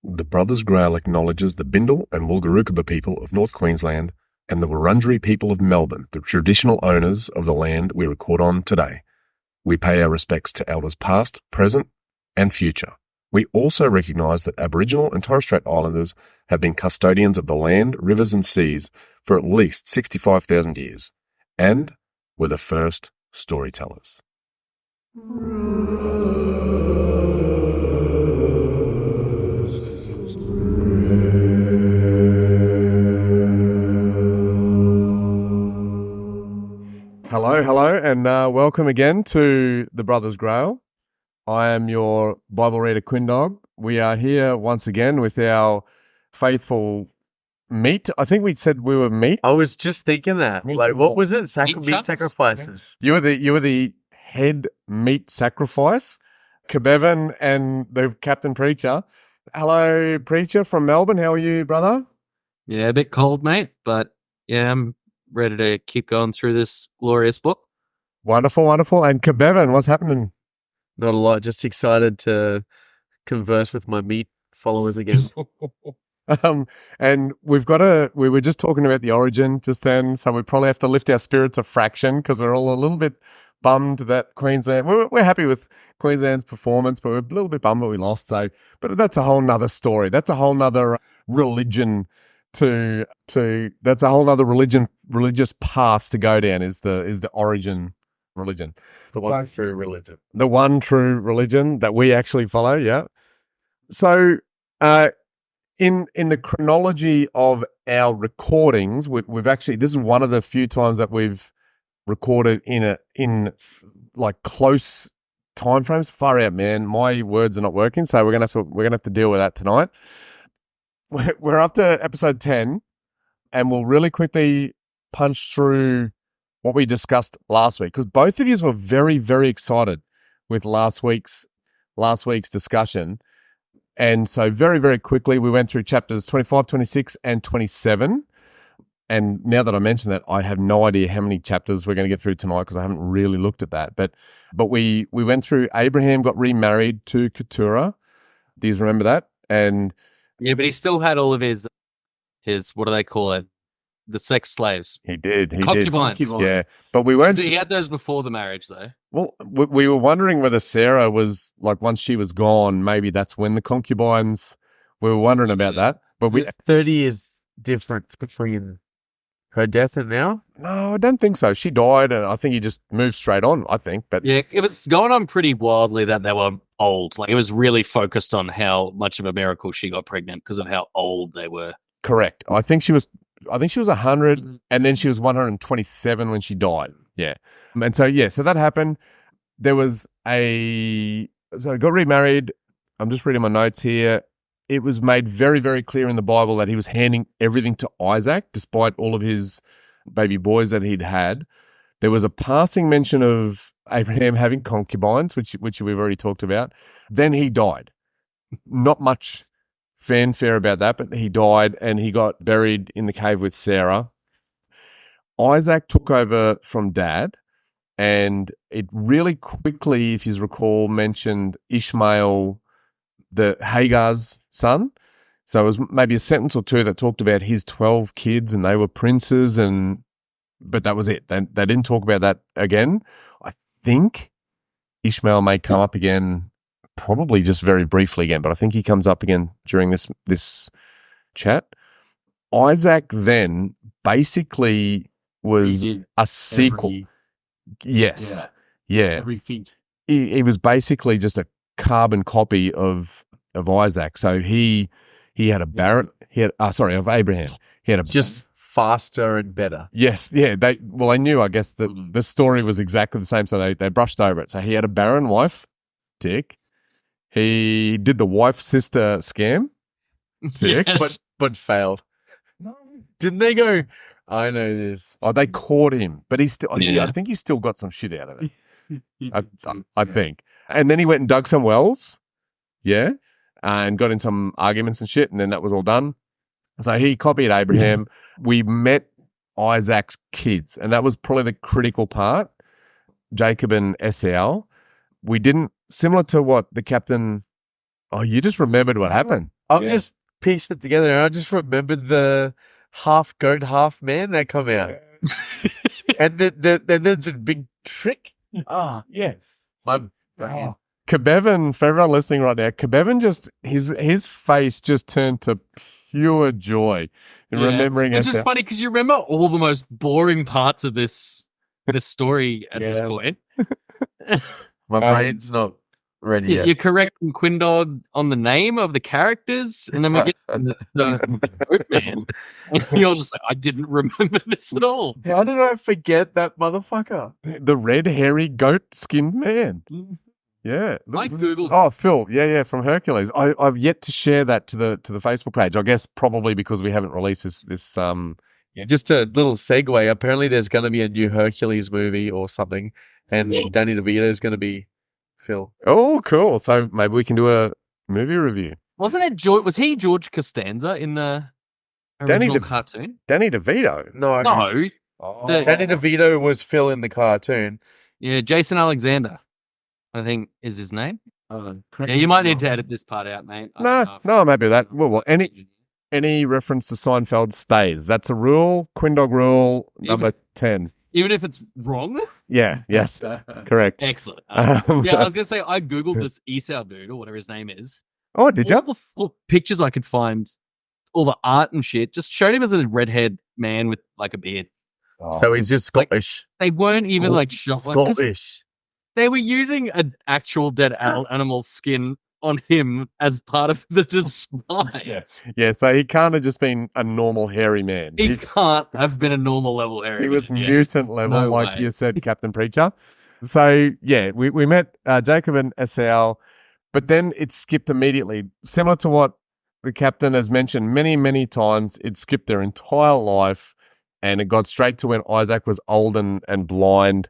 The Brothers Grail acknowledges the Bindal and Wulgarukaba people of North Queensland and the Wurundjeri people of Melbourne, the traditional owners of the land we record on today. We pay our respects to elders past, present, and future. We also recognise that Aboriginal and Torres Strait Islanders have been custodians of the land, rivers and seas for at least 65,000 years, and were the first storytellers. Hello, and welcome again to the Brothers Grail. I am your Bible reader, Quindog. We are here once again with our faithful meat. I think we said we were meat. I was just thinking that. Like, what was it? Meat sacrifices. You were the head meat sacrifice, Kabevan and the captain preacher. Hello, preacher from Melbourne. How are you, brother? Yeah, a bit cold, mate, but yeah, I'm ready to keep going through this glorious book. Wonderful. And Kabevan, what's happening? Not a lot. Just excited to converse with my meat followers again. And we were just talking about the origin just then, so we probably have to lift our spirits a fraction because we're all a little bit bummed that Queensland, we're happy with Queensland's performance, but we're a little bit bummed that we lost. So, but that's a whole nother story. That's a whole nother religion that's a whole nother religious path to go down is the origin religion. The one true religion. The one true religion that we actually follow, yeah. So, in the chronology of our recordings, we've actually, this is one of the few times that we've recorded in like close time frames. Far out, man. My words are not working, so we're gonna have to deal with that tonight. We're up to episode 10, and we'll really quickly punch through what we discussed last week, because both of you were very, very excited with last week's discussion. And so very, very quickly, we went through chapters 25, 26, and 27. And now that I mention that, I have no idea how many chapters we're going to get through tonight because I haven't really looked at that. But we went through Abraham got remarried to Keturah. Do you remember that? And yeah, but he still had all of his what do they call it? The sex slaves. He did. Concubines. Yeah. But we weren't. So he had those before the marriage, though. Well, we were wondering whether Sarah was, like, once she was gone, maybe that's when the concubines, we were wondering about that. But 30 years difference between her death and now? No, I don't think so. She died, and I think he just moved straight on, I think. But yeah, it was going on pretty wildly that they were old. Like, it was really focused on how much of a miracle she got pregnant because of how old they were. Correct. I think she was 100, and then she was 127 when she died. Yeah. And so that happened. There was so got remarried. I'm just reading my notes here. It was made very, very clear in the Bible that he was handing everything to Isaac, despite all of his baby boys that he'd had. There was a passing mention of Abraham having concubines, which we've already talked about. Then he died. Not much fanfare about that, but he died and he got buried in the cave with Sarah. Isaac took over from Dad, and it really quickly, if you recall, mentioned Ishmael, the Hagar's son. So it was maybe a sentence or two that talked about his 12 kids and they were princes, but that was it. They didn't talk about that again. I think Ishmael may come up again, probably just very briefly again, but I think he comes up again during this chat. Isaac then basically was a sequel. Yes. Yeah. Everything. He was basically just a carbon copy of Isaac. So he had a barren. Of Abraham. He had just faster and better. Yes, yeah. They knew. I guess that the story was exactly the same, so they brushed over it. So he had a barren wife, tick. He did the wife-sister scam, tick, Yes. but failed. No, didn't they go? I know this. Oh, they caught him, but he still. Yeah. I think he still got some shit out of it. I think. And then he went and dug some wells, yeah, and got in some arguments and shit, and then that was all done. So he copied Abraham. We met Isaac's kids, and that was probably the critical part, Jacob and Esau. We didn't, similar to what the captain, you just remembered what happened. I'm just piecing it together, and I just remembered the half goat, half man that come out, and the big trick. Yes. My Kabevan, for everyone listening right now, Kabevan just his face just turned to pure joy in remembering Which is SL. funny because you remember all the most boring parts of this story at this point. my brain's not ready yet. You're correcting Quindog on the name of the characters, and then we get the goat man, and you're just like, I didn't remember this at all. How did I forget that motherfucker? The red, hairy, goat-skinned man. Yeah. I googled. Oh, Phil. Yeah, from Hercules. I've yet to share that to the Facebook page. I guess probably because we haven't released this. Just a little segue. Apparently, there's going to be a new Hercules movie or something, and Danny DeVito is going to be Phil. Oh, cool. So maybe we can do a movie review. Wasn't it George? Was he George Costanza in the original cartoon? Danny DeVito. No. Oh. Danny DeVito was Phil in the cartoon. Yeah, Jason Alexander, I think is his name. Correct. Yeah, you might need to edit this part out, mate. No, I'm happy with that. Well, any reference to Seinfeld stays. That's a rule. Quindog rule number 10. Even if it's wrong? Yeah, yes, correct. Excellent. Yeah, I was going to say, I Googled this Esau dude, or whatever his name is. Oh, did you? All the pictures I could find, all the art and shit, just showed him as a redhead man with like a beard. Oh. So he's just Scottish. They weren't even like shot. Scottish. They were using an actual dead animal skin on him as part of the design. Yes. Yeah, so he can't have just been a normal hairy man. He can't have been a normal level area. He was mutant level, No like way. you said, Captain Preacher. So, yeah, we met Jacob and SL, but then it skipped immediately. Similar to what the captain has mentioned many, many times, it skipped their entire life, and it got straight to when Isaac was old and blind.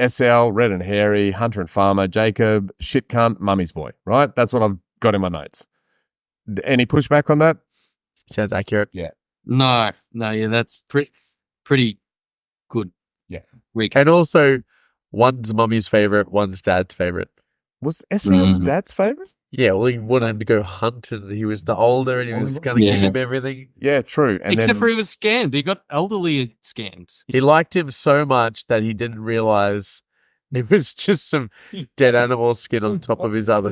SL, red and hairy, hunter and farmer, Jacob, shit cunt, mummy's boy, right? That's what I've got in my notes. Any pushback on that? Sounds accurate. Yeah. No, yeah, that's pretty good. Yeah. And also, one's mummy's favorite, one's dad's favorite. Was SL's dad's favorite? Yeah, well, he wanted him to go hunt, and he was the older, and he was going to give him everything. Yeah, true. And Except for he was scammed. He got elderly scammed. He liked him so much that he didn't realize it was just some dead animal skin on top of his other.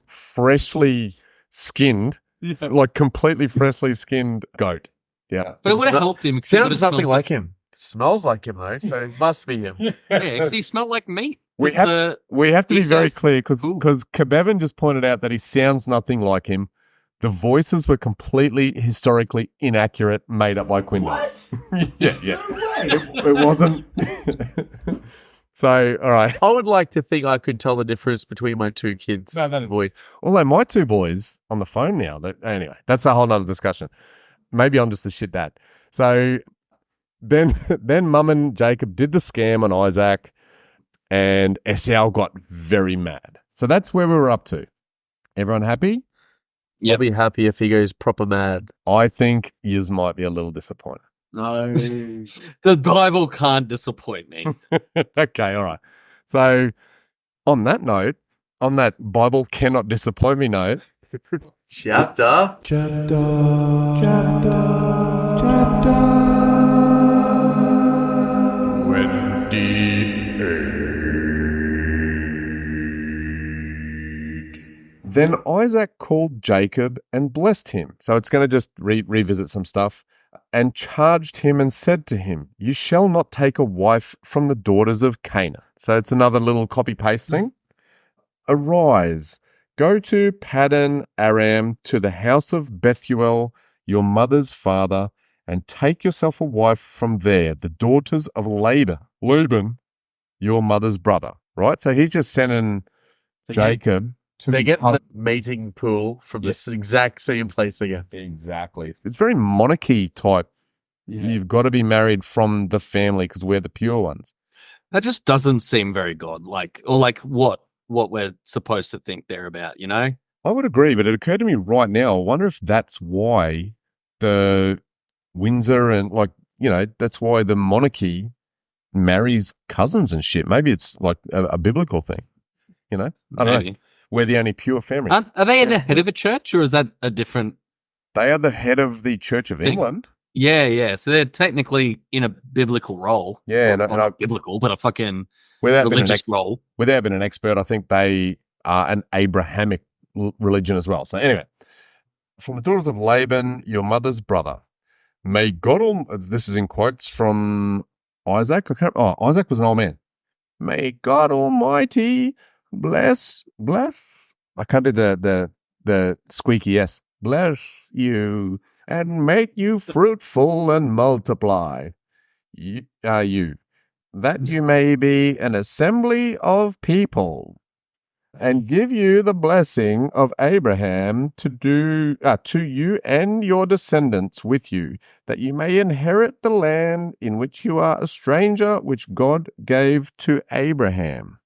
Freshly skinned, like completely freshly skinned goat. Yeah. But it would have helped him. Sounds nothing like him. Smells like him, though, so it must be him. Yeah, because he smelled like meat. We have to be very clear because Kabevan just pointed out that he sounds nothing like him. The voices were completely historically inaccurate, made up by Quindog. Yeah. It wasn't. So, all right. I would like to think I could tell the difference between my two kids' voice. Although my two boys on the phone now. Anyway, that's a whole nother discussion. Maybe I'm just a shit dad. So then Mum and Jacob did the scam on Isaac. And SL got very mad. So that's where we were up to. Everyone happy? I'll be happy if he goes proper mad. I think yous might be a little disappointed. No. The Bible can't disappoint me. Okay, all right. So on that note, on that Bible cannot disappoint me note. Chapter. Then Isaac called Jacob and blessed him. So it's going to just revisit some stuff. And charged him and said to him, you shall not take a wife from the daughters of Canaan. So it's another little copy-paste thing. Arise, go to Paddan Aram, to the house of Bethuel, your mother's father, and take yourself a wife from there, the daughters of Laban, your mother's brother. Right? So he's just sending Jacob. They get the mating pool from this exact same place again. Exactly. It's very monarchy type. Yeah. You've got to be married from the family because we're the pure ones. That just doesn't seem very godlike, or like what we're supposed to think they're about, you know? I would agree, but it occurred to me right now, I wonder if that's why the Windsor and that's why the monarchy marries cousins and shit. Maybe it's like a biblical thing, you know? I don't know. We're the only pure family. Are they the head of a church, or is that a different? They are the head of the Church of England. Yeah. So they're technically in a biblical role. Yeah, well, not biblical, but a fucking religious role. Without being an expert, I think they are an Abrahamic religion as well. So anyway, from the daughters of Laban, your mother's brother, may God, this is in quotes from Isaac. Isaac was an old man. May God Almighty bless. I can't do the squeaky S. Bless you and make you fruitful and multiply. You, that you may be an assembly of people, and give you the blessing of Abraham to you and your descendants with you, that you may inherit the land in which you are a stranger, which God gave to Abraham.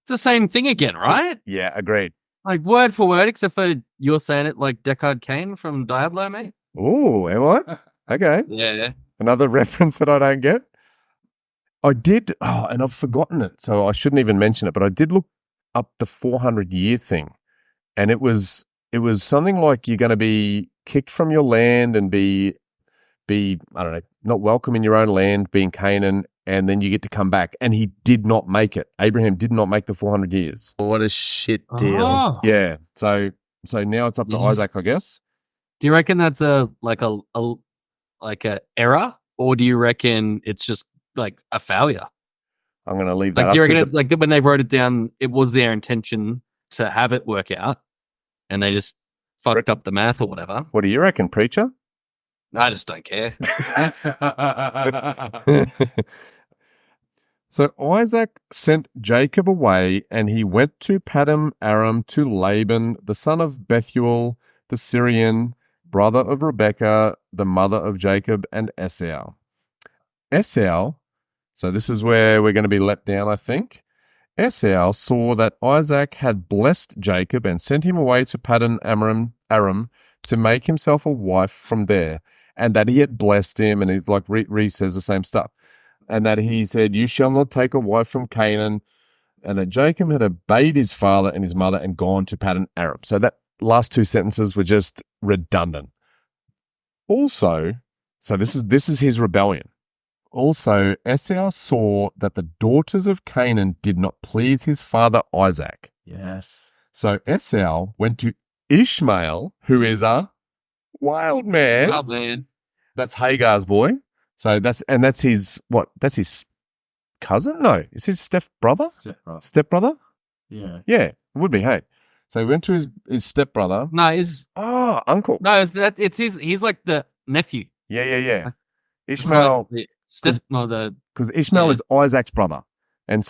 It's the same thing again, right? Yeah, agreed. Like word for word, except for you're saying it like Deckard Cain from Diablo, mate. Oh, am I? Okay. Yeah. Another reference that I don't get. I did, and I've forgotten it, so I shouldn't even mention it, but I did look up the 400-year thing, and it was something like you're going to be kicked from your land and be I don't know, not welcome in your own land, being Canaan, and then you get to come back. And he did not make it. Abraham did not make the 400 years. What a shit deal. Oh. Yeah. So now it's up to Isaac, I guess. Do you reckon that's a error, or do you reckon it's just like a failure? I'm going to leave that like, up do you reckon to it's like when they wrote it down, it was their intention to have it work out, and they just fucked up the math or whatever? What do you reckon, preacher? I just don't care. So Isaac sent Jacob away, and he went to Paddan Aram to Laban, the son of Bethuel, the Syrian, brother of Rebekah, the mother of Jacob, and Esau. Esau, so this is where we're going to be let down, I think. Esau saw that Isaac had blessed Jacob and sent him away to Paddan Aram to make himself a wife from there, and that he had blessed him, and he like says the same stuff, and that he said, "You shall not take a wife from Canaan," and that Jacob had obeyed his father and his mother and gone to Paddan Aram. So that last two sentences were just redundant. Also, so this is his rebellion. Also, Esau saw that the daughters of Canaan did not please his father Isaac. Yes. So Esau went to Ishmael, who is a wild man. Oh, man. That's Hagar's boy. So that's his what? That's his cousin? No, is his stepbrother? Stepbrother? Yeah. Yeah, it would be. Hey, so he went to his stepbrother. No, his Uncle. no, it's his. He's like the nephew. Yeah. Ishmael, because Ishmael is Isaac's brother, and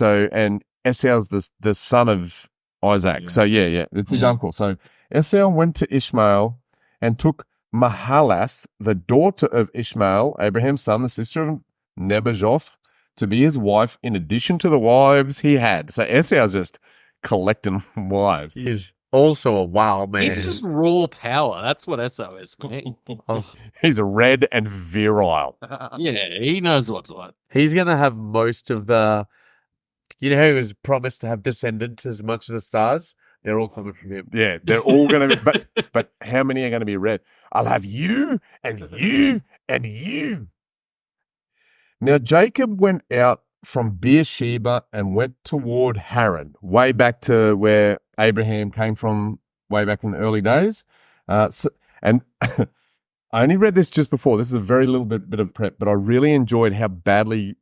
Esau's the son of Isaac. Yeah. So yeah, it's his uncle. So Esau went to Ishmael and took Mahalath, the daughter of Ishmael, Abraham's son, the sister of Nebajoth, to be his wife in addition to the wives he had. So Esau's just collecting wives. He's also a wild man. He's just raw power. That's what Esau is, mate. He's red and virile. Yeah, he knows what's what. He's going to have most of the... You know how he was promised to have descendants as much as the stars? They're all coming from him. Yeah, they're all going to be... But how many are going to be red? I'll have you and you and you. Now, Jacob went out from Beersheba and went toward Haran, way back to where Abraham came from, way back in the early days. And I only read this just before. This is a very little bit of prep, but I really enjoyed how badly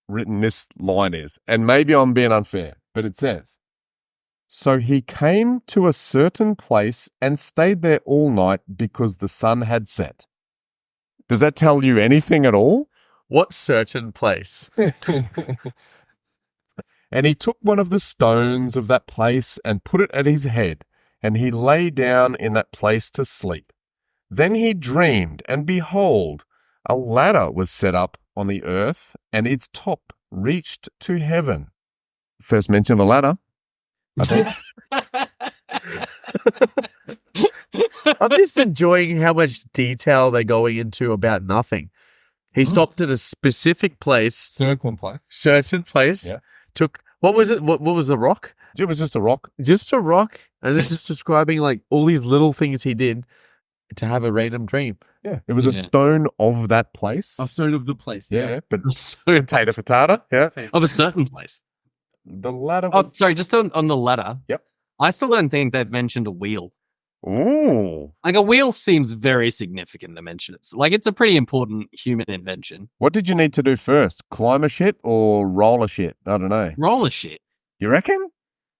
written this line is. And maybe I'm being unfair, but it says, "So he came to a certain place and stayed there all night because the sun had set." Does that tell you anything at all? What certain place? "And he took one of the stones of that place and put it at his head, and he lay down in that place to sleep. Then he dreamed, and behold, a ladder was set up on the earth, and its top reached to heaven." First mention of a ladder, I think. I'm just enjoying how much detail they're going into about nothing. He stopped at a specific place. Certain place. Certain place. Yeah. Took, what was it? What was the rock? It was just a rock. Just a rock, and it's just describing like all these little things he did to have a random dream. Yeah. It was a Yeah. stone of that place. stone of the place. Yeah. But So, potato, patata. Yeah. of a certain place. The ladder Oh, was. sorry, just on the ladder. Yep. I still don't think they've mentioned a wheel. Ooh. Like a wheel seems very significant to mention. It's a pretty important human invention. What did you need to do first? Climb a shit or roll a shit? I don't know. Roller shit. You reckon?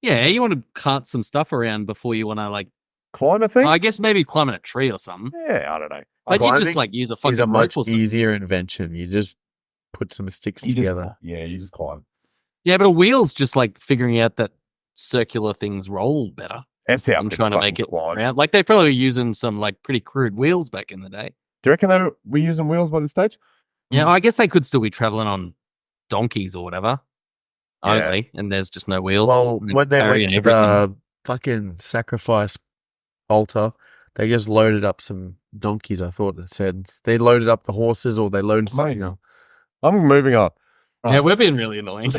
Yeah, you want to cart some stuff around before you want to like. Climb a thing? I guess maybe climbing a tree or something. Yeah, I don't know. But you Climbing just like use a It's fucking a rope much or something. easier invention. You just put some sticks together. You just climb. Yeah, but a wheel's just like figuring out that circular things roll better. That's how I'm people trying to fucking make it climb. round. Like they probably were using some like pretty crude wheels back in the day. Do you reckon they were using wheels by this stage? Yeah, I guess they could still be traveling on donkeys or whatever. Yeah. Only, and there's just no wheels. Well, And when they carrying went to everything. the fucking sacrifice altar, they just loaded up some donkeys. I thought it said they loaded up the horses, or they loaded something Mate. up. I'm moving on. Yeah, we're being really annoying.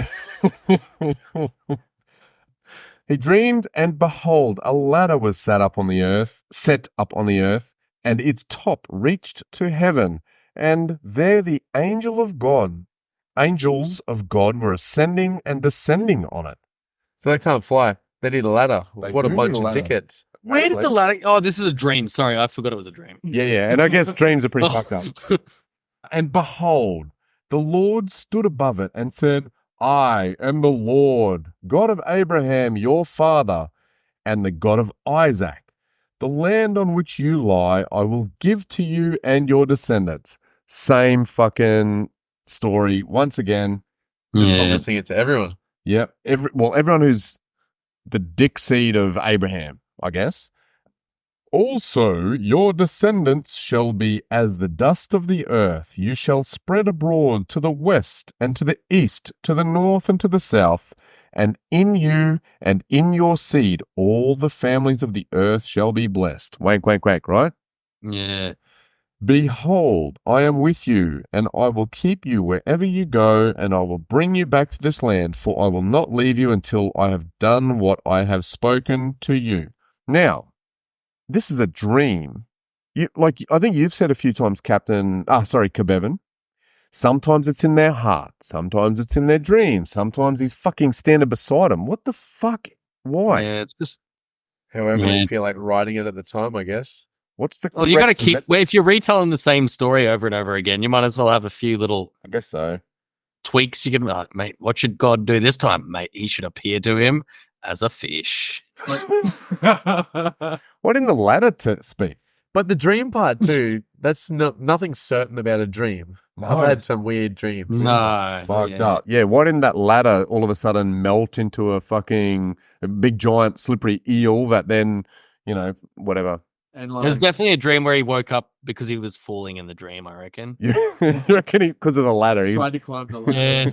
He dreamed, and behold, a ladder was set up on the earth, and its top reached to heaven, and there the angels of God were ascending and descending on it. So they can't fly. They need a ladder. They What a do bunch need a of ladder. tickets. Where did the ladder? Oh, this is a dream. Sorry, I forgot it was a dream. Yeah, and I guess dreams are pretty fucked up. And behold, the Lord stood above it and said, I am the Lord, God of Abraham, your father, and the God of Isaac. The land on which you lie, I will give to you and your descendants. Same fucking story. Once again, Just Yeah. promising it to everyone. yep. Everyone who's the dick seed of Abraham, I guess. Also, your descendants shall be as the dust of the earth. You shall spread abroad to the west and to the east, to the north and to the south. And in you and in your seed, all the families of the earth shall be blessed. Wank, wank, wank, right? Yeah. Behold, I am with you, and I will keep you wherever you go, and I will bring you back to this land, for I will not leave you until I have done what I have spoken to you. Now, this is a dream. I think you've said a few times, Kabevan. Sometimes it's in their heart. Sometimes it's in their dreams. Sometimes he's fucking standing beside them. What the fuck? Why? Yeah, it's just. However, Yeah. you feel like writing it at the time, I guess. What's the? Well, you got to correct keep. method? Well, if you're retelling the same story over and over again, you might as well have a few little I guess so. tweaks. You can, be like, mate, what should God do this time, mate? He should appear to him as a fish. Why didn't the ladder to speak? But the dream part too, that's nothing certain about a dream. I've had some weird dreams. No, Fucked yeah. up. Yeah, why didn't that ladder all of a sudden melt into a big giant slippery eel that then, whatever. And It was definitely a dream where he woke up because he was falling in the dream, I reckon. You reckon because of the ladder? tried to climb the ladder, Yeah.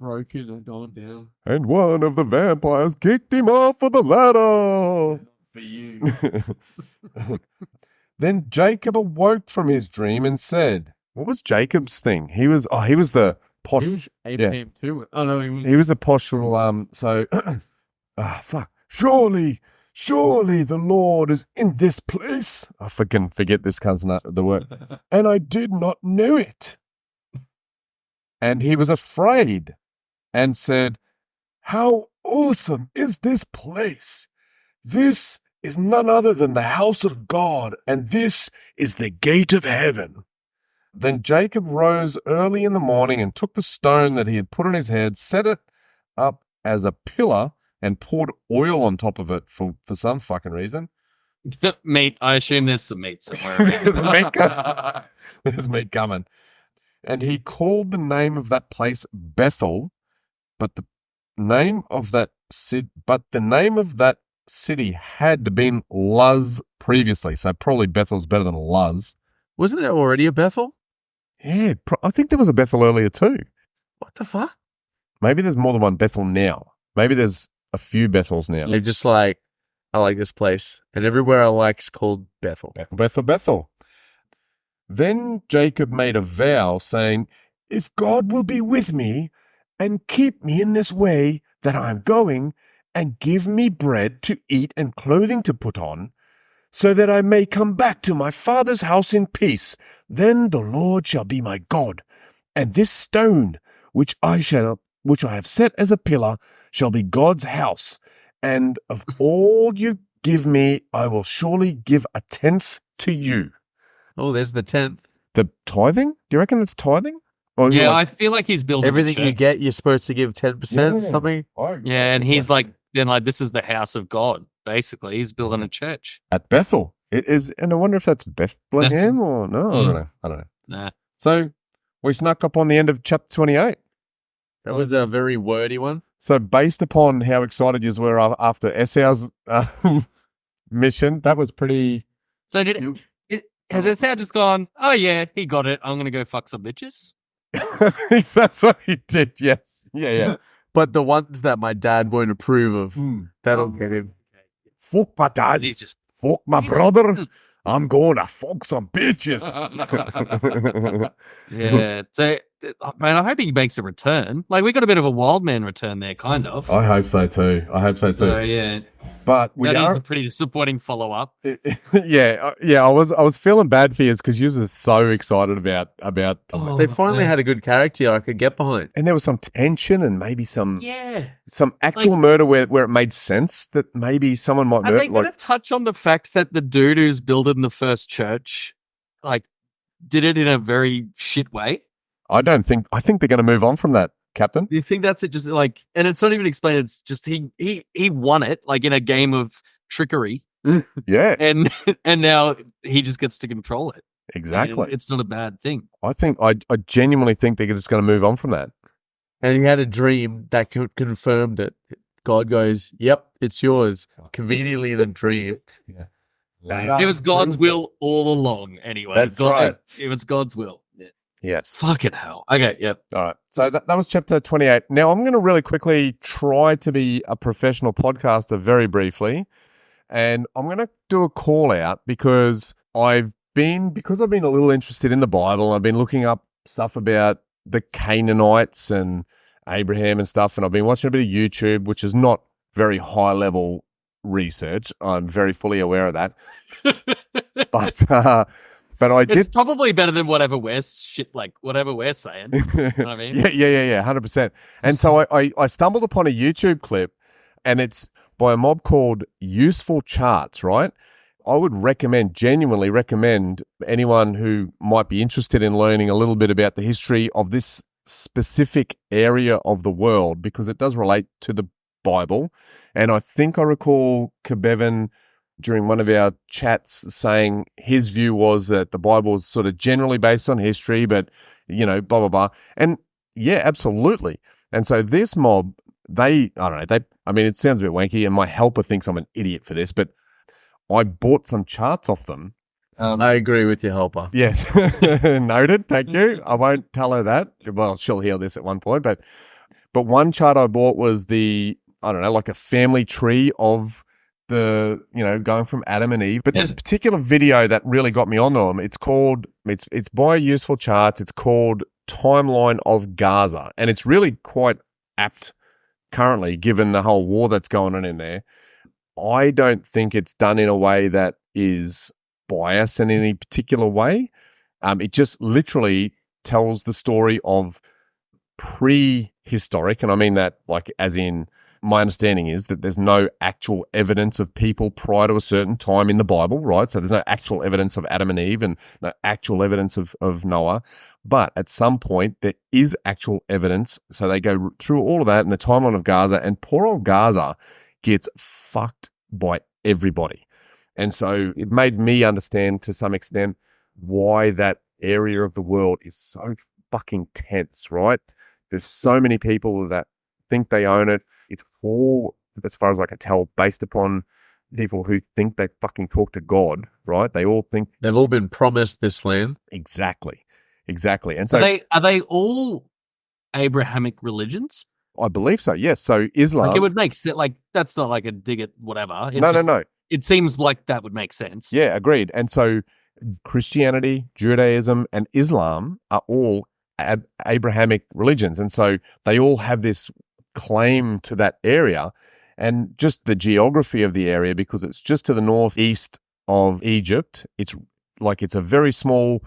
broken and gone down. And one of the vampires kicked him off of the ladder. For you. Then Jacob awoke from his dream and said, what was Jacob's thing? He was the posh. He was Abraham too. Oh no, he was. He was the posh little, fuck. Surely the Lord is in this place. I fucking forget this the word. And I did not know it. And he was afraid and said, how awesome is this place? This is none other than the house of God, and this is the gate of heaven. Then Jacob rose early in the morning and took the stone that he had put on his head, set it up as a pillar, and poured oil on top of it for some fucking reason. Meat. I assume there's some meat somewhere. There's meat coming. There's meat coming. And he called the name of that place Bethel, but the name of that city had been Luz previously. So probably Bethel's better than Luz. Wasn't there already a Bethel? Yeah, I think there was a Bethel earlier too. What the fuck? Maybe there's more than one Bethel now. Maybe there's a few Bethels now. They're just like, I like this place, and everywhere I like is called Bethel. Bethel. Then Jacob made a vow, saying, if God will be with me and keep me in this way that I am going, and give me bread to eat and clothing to put on, so that I may come back to my father's house in peace. Then the Lord shall be my God, and this stone which I have set as a pillar shall be God's house. And of all you give me, I will surely give a tenth to you. Oh, there's the 10th. The tithing? Do you reckon it's tithing? Or Yeah, like, I feel like he's building a Everything you church. get, you're supposed to give 10% something. Yeah, and he's like, then like, this is the house of God. Basically, he's building a church. at Bethel. It is, and I wonder if that's Bethlehem or no. I don't know. Nah. So we snuck up on the end of chapter 28. That was a very wordy one. So based upon how excited you were after Esau's mission, that was pretty. So has Esau just gone, oh yeah, he got it. I'm going to go fuck some bitches? That's what he did. Yes. Yeah. But the ones that my dad won't approve of, that'll get him. Fuck my dad. He just, Fuck my brother. I'm going to fuck some bitches. yeah. So, man, I hope he makes a return. Like, we got a bit of a wild man return there, kind of. I hope so too. So, yeah. But That is a pretty disappointing follow-up. yeah. I was feeling bad for you because you was so excited about. They finally had a good character I could get behind. And there was some tension and maybe some actual Like- murder where it made sense that maybe someone might Are murder. they going to touch on the fact that the dude who's building the first church, like, did it in a very shit way? I think they're going to move on from that, Captain. Do you think that's it? Just like, and it's not even explained. It's just he won it like in a game of trickery, Yeah, and now he just gets to control it. exactly. And it's not a bad thing. I genuinely think they're just going to move on from that. And he had a dream that confirmed it. God goes, yep, it's yours. Conveniently in a dream. Yeah. It was God's will all along. Anyway, That's right. It was God's will. Yeah. Yes. Fucking hell. Okay. Yep. All right. So that was chapter 28. Now I'm going to really quickly try to be a professional podcaster very briefly. And I'm going to do a call out because I've been a little interested in the Bible. I've been looking up stuff about the Canaanites and Abraham and stuff. And I've been watching a bit of YouTube, which is not very high level research. I'm very fully aware of that. But I did. It's probably better than whatever we're saying. You know what I mean? Yeah, 100%. And so I stumbled upon a YouTube clip, and it's by a mob called Useful Charts, right? I would genuinely recommend anyone who might be interested in learning a little bit about the history of this specific area of the world, because it does relate to the Bible. And I think I recall Kabevan during one of our chats saying his view was that the Bible is sort of generally based on history, but, blah, blah, blah. And yeah, absolutely. And so this mob, it sounds a bit wanky, and my helper thinks I'm an idiot for this, but I bought some charts off them. I agree with your helper. Yeah. Noted. Thank you. I won't tell her that. Well, she'll hear this at one point, but one chart I bought was like a family tree of the, going from Adam and Eve. But this particular video that really got me on them, it's by Useful Charts. It's called Timeline of Gaza. And it's really quite apt currently, given the whole war that's going on in there. I don't think it's done in a way that is biased in any particular way. It just literally tells the story of prehistoric, and I mean that like as in, my understanding is that there's no actual evidence of people prior to a certain time in the Bible, right? So there's no actual evidence of Adam and Eve and no actual evidence of Noah. But at some point, there is actual evidence. So they go through all of that in the timeline of Gaza, and poor old Gaza gets fucked by everybody. And so it made me understand to some extent why that area of the world is so fucking tense, right? There's so many people that think they own it. It's all, as far as I can tell, based upon people who think they fucking talk to God, right? They all think they've all been promised this land. Exactly. And so are they all Abrahamic religions? I believe so. Yes. So Islam. Like, it would make sense. Like, that's not like a dig at whatever. No. It seems like that would make sense. Yeah, agreed. And so Christianity, Judaism, and Islam are all Abrahamic religions, and so they all have this claim to that area. And just the geography of the area, because it's just to the northeast of Egypt, it's a very small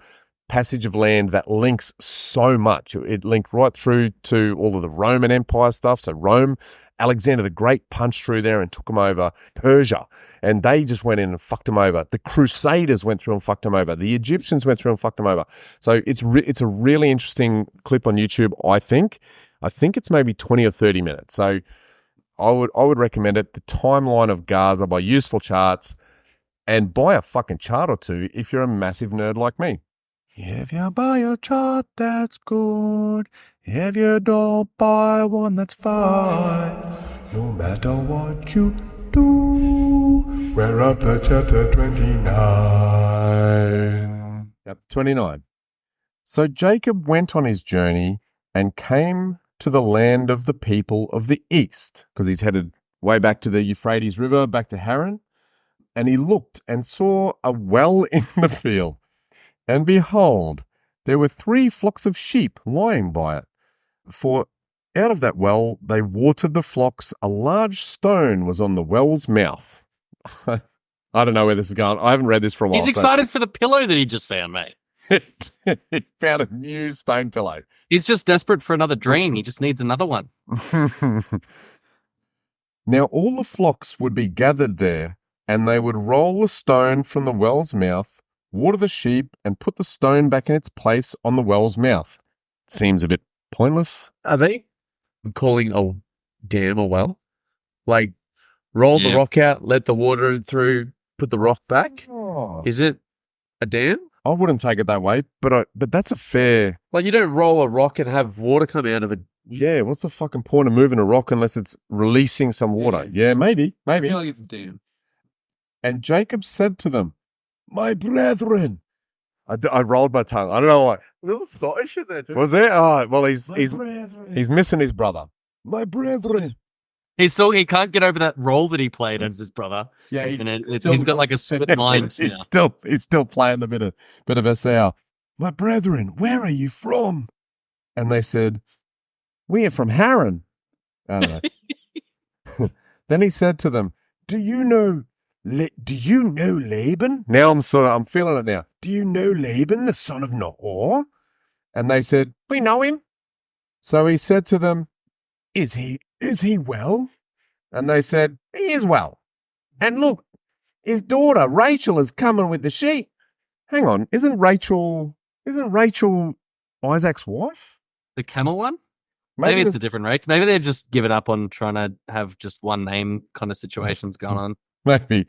passage of land that links so much. It linked right through to all of the Roman Empire stuff. So Rome, Alexander the Great punched through there and took them over. Persia, and they just went in and fucked them over. The Crusaders went through and fucked them over. The Egyptians went through and fucked them over. So it's a really interesting clip on YouTube, I think. I think it's maybe 20 or 30 minutes. So I would recommend it. The Timeline of Gaza by Useful Charts, and buy a fucking chart or two if you're a massive nerd like me. If you buy a chart, that's good. If you don't buy one, that's fine. No matter what you do, we're up to chapter 29. Chapter 29. So Jacob went on his journey and came to the land of the people of the east, because he's headed way back to the Euphrates River, back to Haran. And he looked and saw a well in the field. And behold, there were 3 flocks of sheep lying by it. For out of that well they watered the flocks. A large stone was on the well's mouth. I don't know where this is going. I haven't read this for a while. He's excited for the pillow that he just found, mate. It found a new stone pillow. He's just desperate for another dream. He just needs another one. Now all the flocks would be gathered there, and they would roll the stone from the well's mouth, water the sheep, and put the stone back in its place on the well's mouth. Seems a bit pointless. Are they calling a dam a well? Like, roll the rock out, let the water through, put the rock back? Oh. Is it a dam? I wouldn't take it that way, but that's a fair... Like, you don't roll a rock and have water come out of it. Yeah, what's the fucking point of moving a rock unless it's releasing some water? Yeah, maybe. I feel like it's a dam. And Jacob said to them, "My brethren." I rolled my tongue. I don't know why. A little Scottish in there, too. Was there? Oh, well, he's brethren. missing his brother. My brethren. He can't get over that role that he played as his brother. Yeah, He's got like a split mind. He's still playing the bit of SAR. My brethren, where are you from? And they said, "We are from Haran." I don't know. Then he said to them, Do you know Laban? Now I'm feeling it now. Do you know Laban, the son of Nahor? And they said, "We know him." So he said to them, Is he well? And they said, "He is well. And look, his daughter Rachel is coming with the sheep." Hang on, isn't Rachel Isaac's wife? The camel one? Maybe it's a different Rachel. Maybe they're just giving up on trying to have just one name kind of situations going on. Maybe.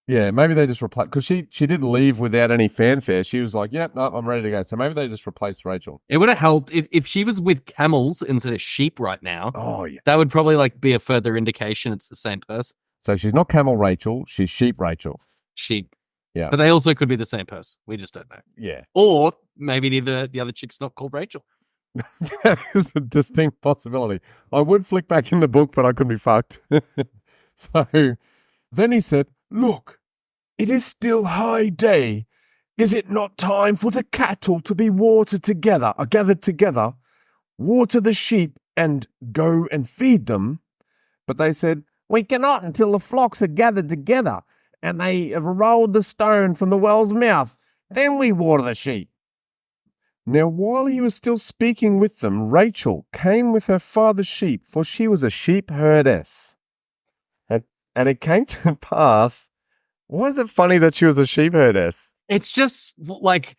Yeah, maybe they just replaced, because she did leave without any fanfare. She was like, "Yep, no, I'm ready to go." So maybe they just replaced Rachel. It would have helped if she was with camels instead of sheep right now. Oh, yeah. That would probably like be a further indication it's the same person. So she's not camel Rachel, she's sheep Rachel. Sheep. Yeah. But they also could be the same person. We just don't know. Yeah. Or maybe the other chick's not called Rachel. That is a distinct possibility. I would flick back in the book, but I could be fucked. So then he said, "Look, it is still high day. Is it not time for the cattle to be gathered together, water the sheep, and go and feed them?" But they said, "We cannot until the flocks are gathered together, and they have rolled the stone from the well's mouth. Then we water the sheep." Now while he was still speaking with them, Rachel came with her father's sheep, for she was a sheep herdess. And it came to pass... Why is it funny that she was a sheep herdess? It's just like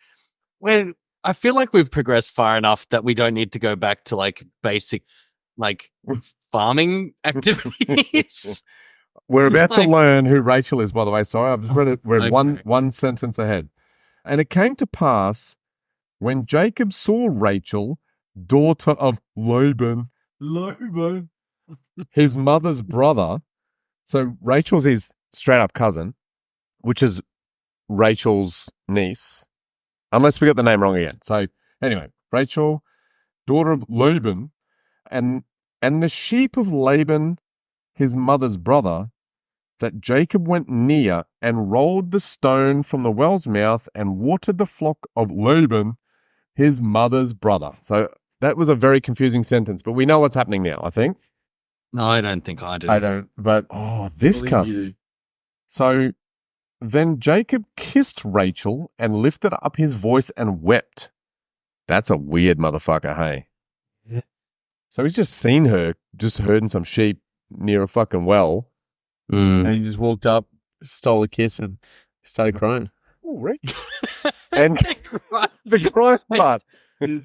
when I feel like we've progressed far enough that we don't need to go back to like basic like farming activities. We're about to learn who Rachel is, by the way. Sorry, I've just read it. We're one sentence ahead. And it came to pass when Jacob saw Rachel, daughter of Laban, his mother's brother. So Rachel's his straight up cousin, which is Rachel's niece, unless we got the name wrong again. So anyway, Rachel, daughter of Laban, and the sheep of Laban, his mother's brother, that Jacob went near and rolled the stone from the well's mouth and watered the flock of Laban, his mother's brother. So that was a very confusing sentence, but we know what's happening now, I think. No, I don't think I do. I don't. But this believe cunt. you do. So then Jacob kissed Rachel and lifted up his voice and wept. That's a weird motherfucker, hey? Yeah. So he's just seen her, just herding some sheep near a fucking well. And he just walked up, stole a kiss, and started crying. Oh, Rachel. And the crying part.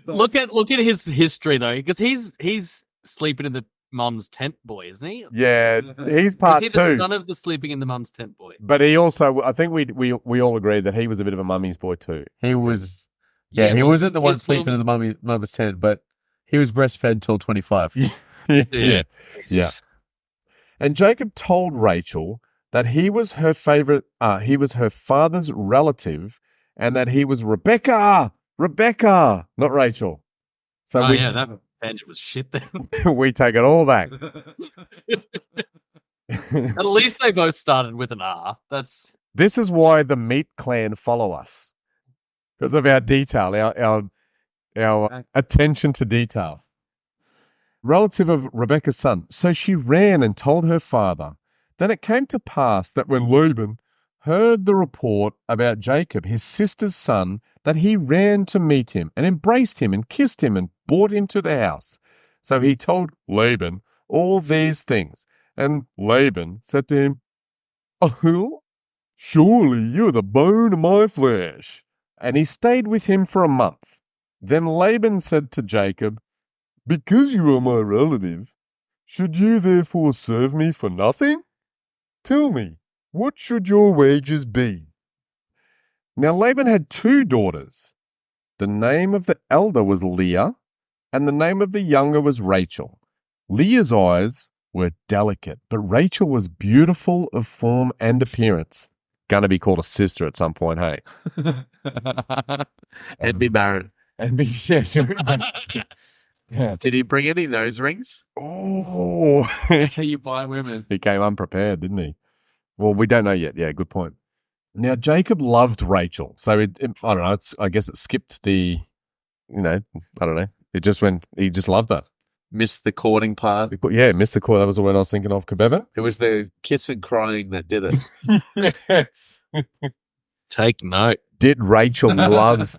Look at his history though, because he's sleeping in the mum's tent boy, isn't he? Yeah, he's part Is he the two. son of the sleeping in the mum's tent boy? But he also, I think we all agreed that he was a bit of a mummy's boy too. He was, he well, wasn't the one his sleeping in the mum's tent, but he was breastfed till 25. Yeah. And Jacob told Rachel that he was her favorite, he was her father's relative, and that he was Rebecca, not Rachel. So that tangent was shit then. we take it all back. At least they both started with an R. This is why the Meat Clan follow us, because of our detail, our attention to detail. Relative of Rebekah's son. So she ran and told her father. Then it came to pass that when Laban heard the report about Jacob, his sister's son, that he ran to meet him and embraced him and kissed him and brought him to the house. So he told Laban all these things. And Laban said to him, surely you are the bone of my flesh. And he stayed with him for a month. Then Laban said to Jacob, because you are my relative, should you therefore serve me for nothing? Tell me, what should your wages be? Now Laban had 2 daughters. The name of the elder was Leah, and the name of the younger was Rachel. Leah's eyes were delicate, but Rachel was beautiful of form and appearance. Gonna be called a sister at some point, hey? And be barren. And be, yeah. Did he bring any nose rings? Oh, That's how you buy women. he came unprepared, didn't he? Well, we don't know yet. Yeah, good point. Now, Jacob loved Rachel. So, I don't know, I guess it skipped the, I don't know. It just went, he just loved her. Missed the courting part. Yeah, missed the call. That was the word I was thinking of, Kabevan. It was the kiss and crying that did it. Yes. Take note. Did Rachel love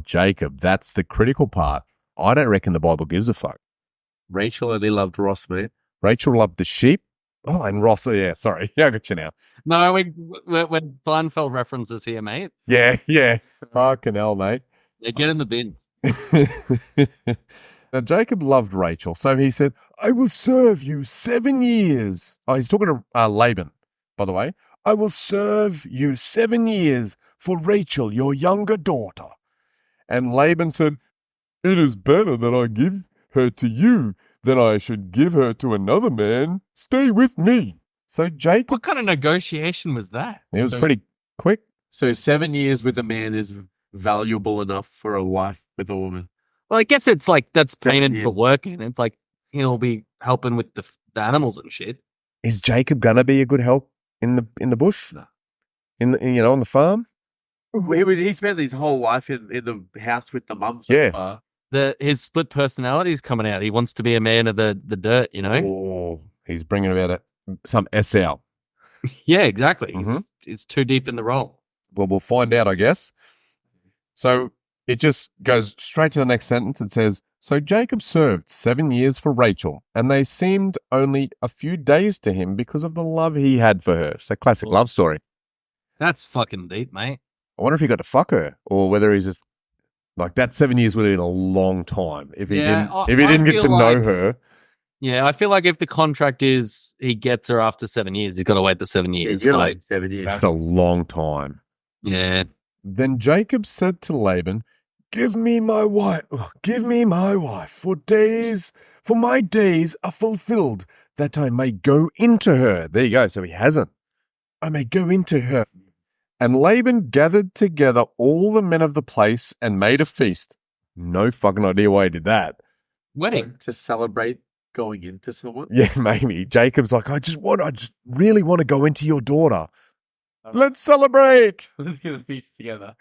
Jacob? That's the critical part. I don't reckon the Bible gives a fuck. Rachel only loved Ross, mate. Rachel loved the sheep. Oh, and Ross. Yeah, sorry. Yeah, I got you now. No, we're Blindfeld references here, mate. Yeah. Fucking hell, mate. Yeah, get in the bin. Now, Jacob loved Rachel, so he said, I will serve you 7 years. Oh, he's talking to Laban, by the way. I will serve you 7 years for Rachel, your younger daughter. And Laban said, it is better that I give her to you than I should give her to another man. Stay with me. So Jacob... What kind of negotiation was that? It was pretty quick. So 7 years with a man is valuable enough for a life with a woman. Well, I guess it's like that's painted Yeah. for working. It's like he'll be helping with the animals and shit. Is Jacob gonna be a good help in the bush? No. On the farm? He spent his whole life in the house with the mum. So Yeah. far. His split personality is coming out. He wants to be a man of the dirt, Oh, he's bringing about some S out. Yeah, exactly. Mhm. It's too deep in the role. Well, we'll find out, I guess. So it just goes straight to the next sentence. It says, so Jacob served 7 years for Rachel, and they seemed only a few days to him because of the love he had for her. So classic love story. That's fucking deep, mate. I wonder if he got to fuck her, or whether he's just like that 7 years would have been a long time if he Yeah, didn't get feel to know like- her. Yeah, I feel like if the contract is he gets her after 7 years, he's got to wait the 7 years. You're So, like 7 years. That's a long time. yeah. Then Jacob said to Laban, give me my wife, for my days are fulfilled, that I may go into her. There you go. So he hasn't. I may go into her. And Laban gathered together all the men of the place and made a feast. No fucking idea why he did that. Wedding. To celebrate going into someone. Yeah, maybe. Jacob's like, I just really want to go into your daughter. Let's celebrate. Let's get a feast together.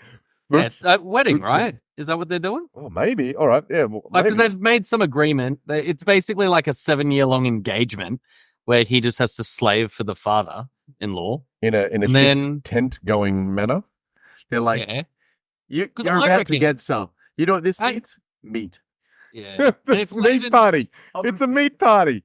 Yeah, it's a wedding, right? Is that what they're doing? Oh, maybe. All right. Yeah. Well, Like, because maybe. they've made some agreement. It's basically like a 7-year-long engagement where he just has to slave for the father-in-law. In a And ship then, tent going manner. They're like, yeah, you're 'Cause about I to reckon- get some. You know what this I- means? Meat. yeah. And if meat Laban- party. It's a meat party.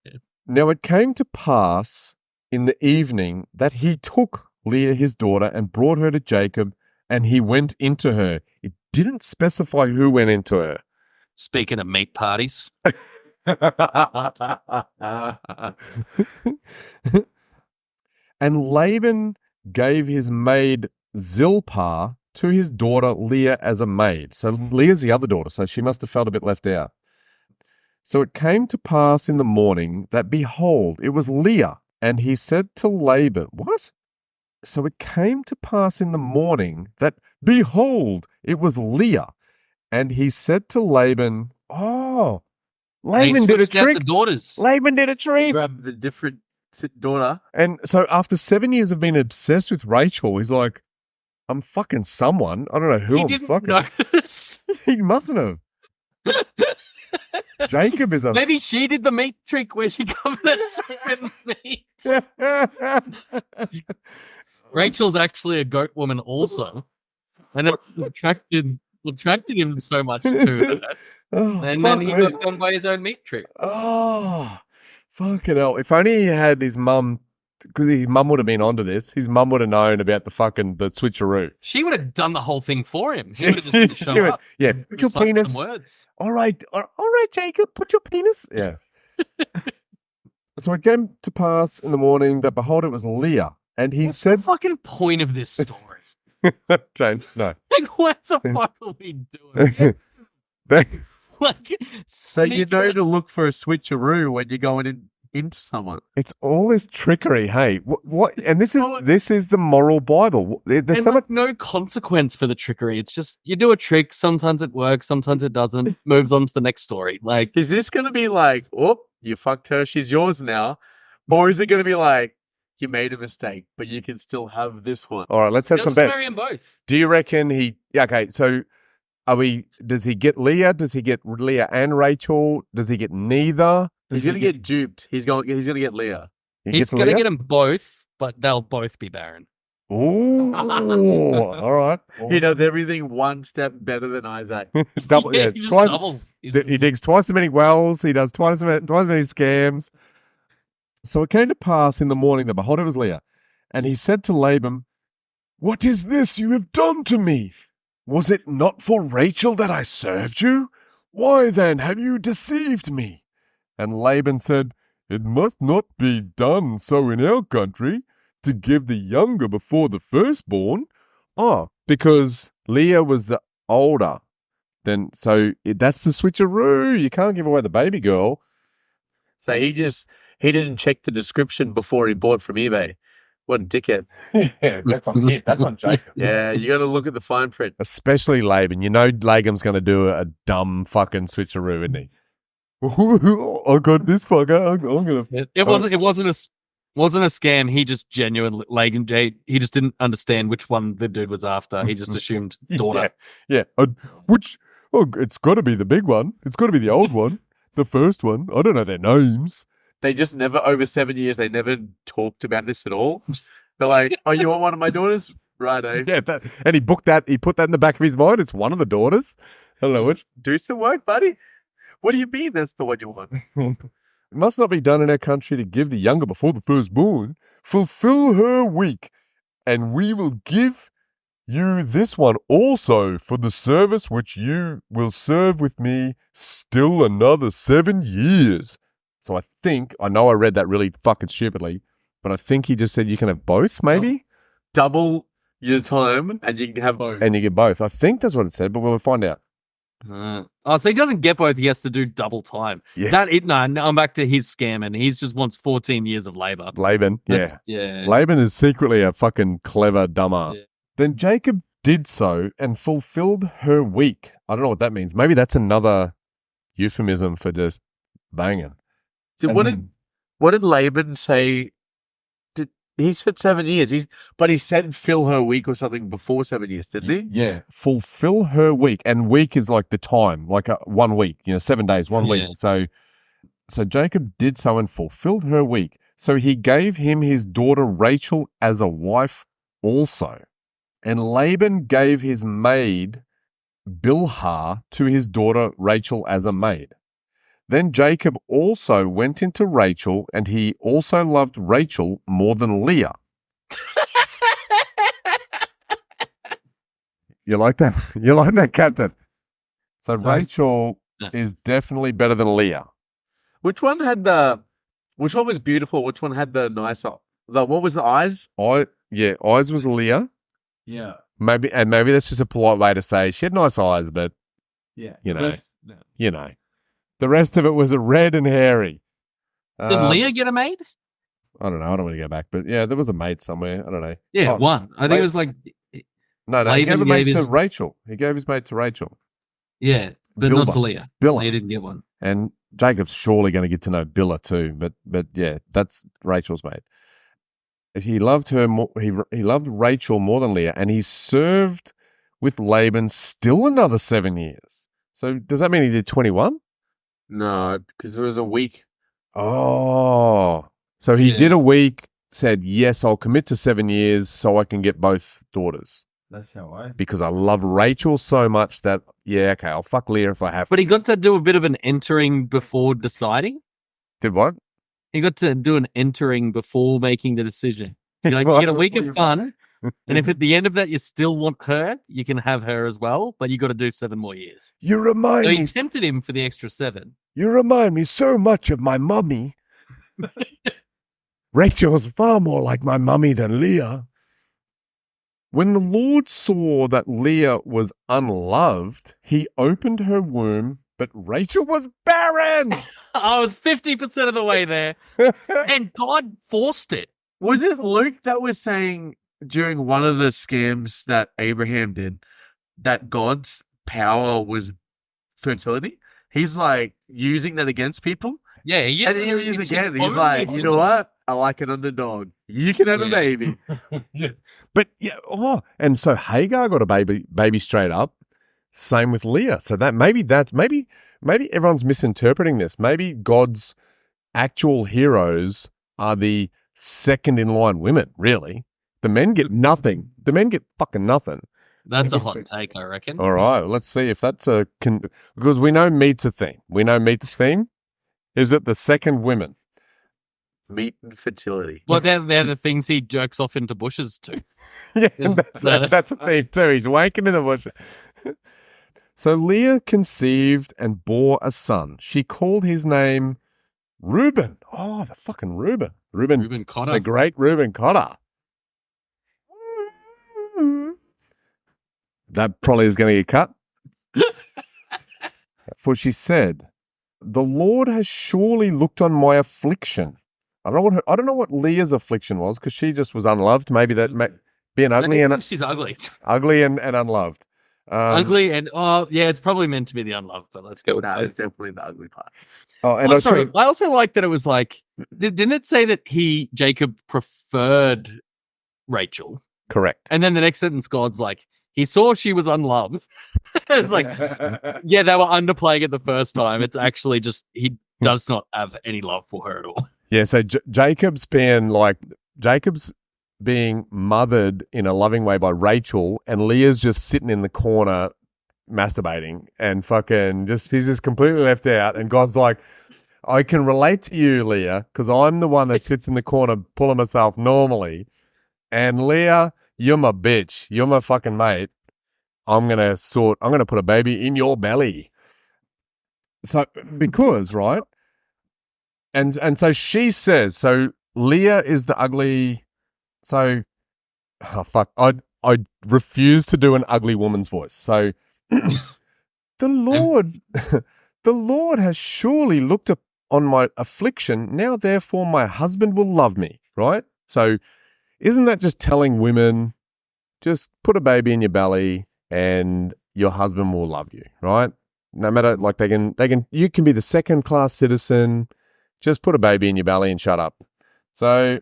Yeah. Now it came to pass in the evening that he took Leah his daughter and brought her to Jacob, and he went into her. It didn't specify who went into her. Speaking of meat parties, And Laban gave his maid Zilpah to his daughter Leah as a maid. So Leah's the other daughter, so she must have felt a bit left out. So it came to pass in the morning that, behold, it was Leah. And he said to Laban, what? So it came to pass in the morning that, behold, it was Leah. And he said to Laban, oh, and he Laban did a switched out trick. the daughters. Laban did a trick. Grab the different daughter. And so after 7 years of being obsessed with Rachel, he's like, I'm fucking someone. I don't know who He I'm didn't fucking. notice. He mustn't have. Jacob is a. Maybe she did the meat trick where she covered herself in meat. Rachel's actually a goat woman also. And it attracted him so much to her. Oh, And then he fuck me. got done by his own meat trick. Oh, fucking hell. If only he had his mum, because his mum would have been onto this, his mum would have known about the switcheroo. She would have done the whole thing for him. He would have just been She shown would- up. yeah, put your recite penis. some words. All right, Jacob, put your penis. Yeah. So it came to pass in the morning that, behold, it was Leah. And he What's said, the fucking point of this story? James, no. Like, what the fuck are we doing? Like, So you sneak know that- to look for a switcheroo when you're going into someone. It's all this trickery. Hey, what? And this is the moral Bible. There's and so much. like, no consequence for the trickery. It's just you do a trick. Sometimes it works. Sometimes it doesn't. Moves on to the next story. Like, Is this going to be like, oh, you fucked her, she's yours now? Or is it going to be like, you made a mistake, but you can still have this one? All right, let's have they'll some just bets. marry them both. Do you reckon he? Yeah, okay, so does he get Leah? Does he get Leah and Rachel? Does he get neither? He's going to get duped. He's going to get Leah. He He's gets gonna Leah? get them both, but they'll both be barren. Ooh, all right. He does everything one step better than Isaac. Double, yeah, he just twice, doubles. he digs twice as many wells. He does twice as many scams. So it came to pass in the morning that, behold, it was Leah. And he said to Laban, what is this you have done to me? Was it not for Rachel that I served you? Why then have you deceived me? And Laban said, it must not be done so in our country, to give the younger before the firstborn. Oh, because Leah was the older. Then, that's the switcheroo. You can't give away the baby girl. So he didn't check the description before he bought from eBay. What a dickhead. Yeah, that's on him. That's on Jacob. Yeah, you got to look at the fine print. Especially Laban. You know Laban's going to do a dumb fucking switcheroo, isn't he? I got this fucker. I'm going to... It wasn't a scam. He just genuinely he just didn't understand which one the dude was after. He just assumed daughter. Yeah. It's got to be the big one. It's got to be the old one. The first one. I don't know their names. They just never, over 7 years, they never talked about this at all. They're like, oh, you want one of my daughters? Righto. Yeah, and he put that in the back of his mind. It's one of the daughters. I don't know which. Do some work, buddy. What do you mean that's the one you want? It must not be done in our country to give the younger before the firstborn. Fulfill her week, and we will give you this one also for the service which you will serve with me still another 7 years. So I know I read that really fucking stupidly, but I think he just said you can have both, maybe? Double your time and you can have both. And you get both. I think that's what it said, but we'll find out. So he doesn't get both. He has to do double time. Yeah. I'm back to his scam, and he just wants 14 years of labor. Laban, Yeah. Laban is secretly a fucking clever dumbass. Yeah. Then Jacob did so and fulfilled her week. I don't know what that means. Maybe that's another euphemism for just banging. What did Laban say? He said 7 years. But he said fill her week or something before 7 years, didn't he? Yeah. Fulfill her week. And week is like the time, like 1 week, 7 days, 1 week. So Jacob did so and fulfilled her week. So he gave him his daughter Rachel as a wife also. And Laban gave his maid Bilhah to his daughter Rachel as a maid. Then Jacob also went into Rachel, and he also loved Rachel more than Leah. You like that? You like that, Captain? So Rachel is definitely better than Leah. Which one was beautiful? Which one had the nicer? What was the eyes? Eyes was Leah. Yeah. Maybe that's just a polite way to say she had nice eyes, but you know. The rest of it was a red and hairy. Did Leah get a maid? I don't know. I don't want to go back, but yeah, there was a maid somewhere. I don't know. Yeah, one. I think it was like no. He gave a maid to Rachel. He gave his maid to Rachel. Yeah, but not to Leah. Bilhah. Leah didn't get one. And Jacob's surely going to get to know Bilhah too, but yeah, that's Rachel's maid. He loved her more. He loved Rachel more than Leah, and he served with Laban still another 7 years. So does that mean he did 21? No, because it was a week. Oh, so he did a week. Said yes, I'll commit to 7 years so I can get both daughters. That's how because I love Rachel so much that okay, I'll fuck Leah if I have to. But he got to do a bit of an entering before deciding. Did what? He got to do an entering before making the decision. You get a week of fun, and if at the end of that you still want her, you can have her as well, but you got to do 7 more years. You remind me. So he tempted him for the extra 7. You remind me so much of my mummy. Rachel's far more like my mummy than Leah. When the Lord saw that Leah was unloved, he opened her womb, but Rachel was barren. I was 50% of the way there. And God forced it. Was it Luke that was saying during one of the scams that Abraham did that God's power was fertility? He's like using that against people. Yeah, he and he is again. He's like, you know what? I like an underdog. You can have a baby. But and so Hagar got a baby straight up. Same with Leah. So maybe everyone's misinterpreting this. Maybe God's actual heroes are the second in line women, really. The men get nothing. The men get fucking nothing. That's a hot take, I reckon. All right, let's see if that's because we know meat's a theme. We know meat's theme. Is it the second women? Meat and fertility. Well, they're the things he jerks off into bushes to. Yeah, that's a theme too. He's wanking in the bush. So Leah conceived and bore a son. She called his name Reuben. Oh, the fucking Reuben. Reuben Cotter. The great Reuben Cotter. That probably is going to get cut. For she said, "The Lord has surely looked on my affliction." I don't know what Leah's affliction was, because she just was unloved. Maybe that being ugly and she's ugly, and unloved. Ugly and it's probably meant to be the unloved. But let's go with that. It's definitely the ugly part. Sorry. I also like that it was like, didn't it say that Jacob preferred Rachel? Correct. And then the next sentence, God's like, he saw she was unloved. It's like, yeah, they were underplaying it the first time. It's actually just he does not have any love for her at all. Yeah, so Jacob's being mothered in a loving way by Rachel, and Leah's just sitting in the corner masturbating and fucking he's just completely left out. And God's like, I can relate to you, Leah, because I'm the one that sits in the corner pulling myself normally. And Leah, you're my bitch. You're my fucking mate. I'm going to put a baby in your belly. So, because, right? And so she says, so Leah is the ugly, so, I refuse to do an ugly woman's voice. So, the Lord has surely looked on my affliction. Now, therefore, my husband will love me, right? So, isn't that just telling women, just put a baby in your belly and your husband will love you, right? No matter, like you can be the second class citizen, just put a baby in your belly and shut up. So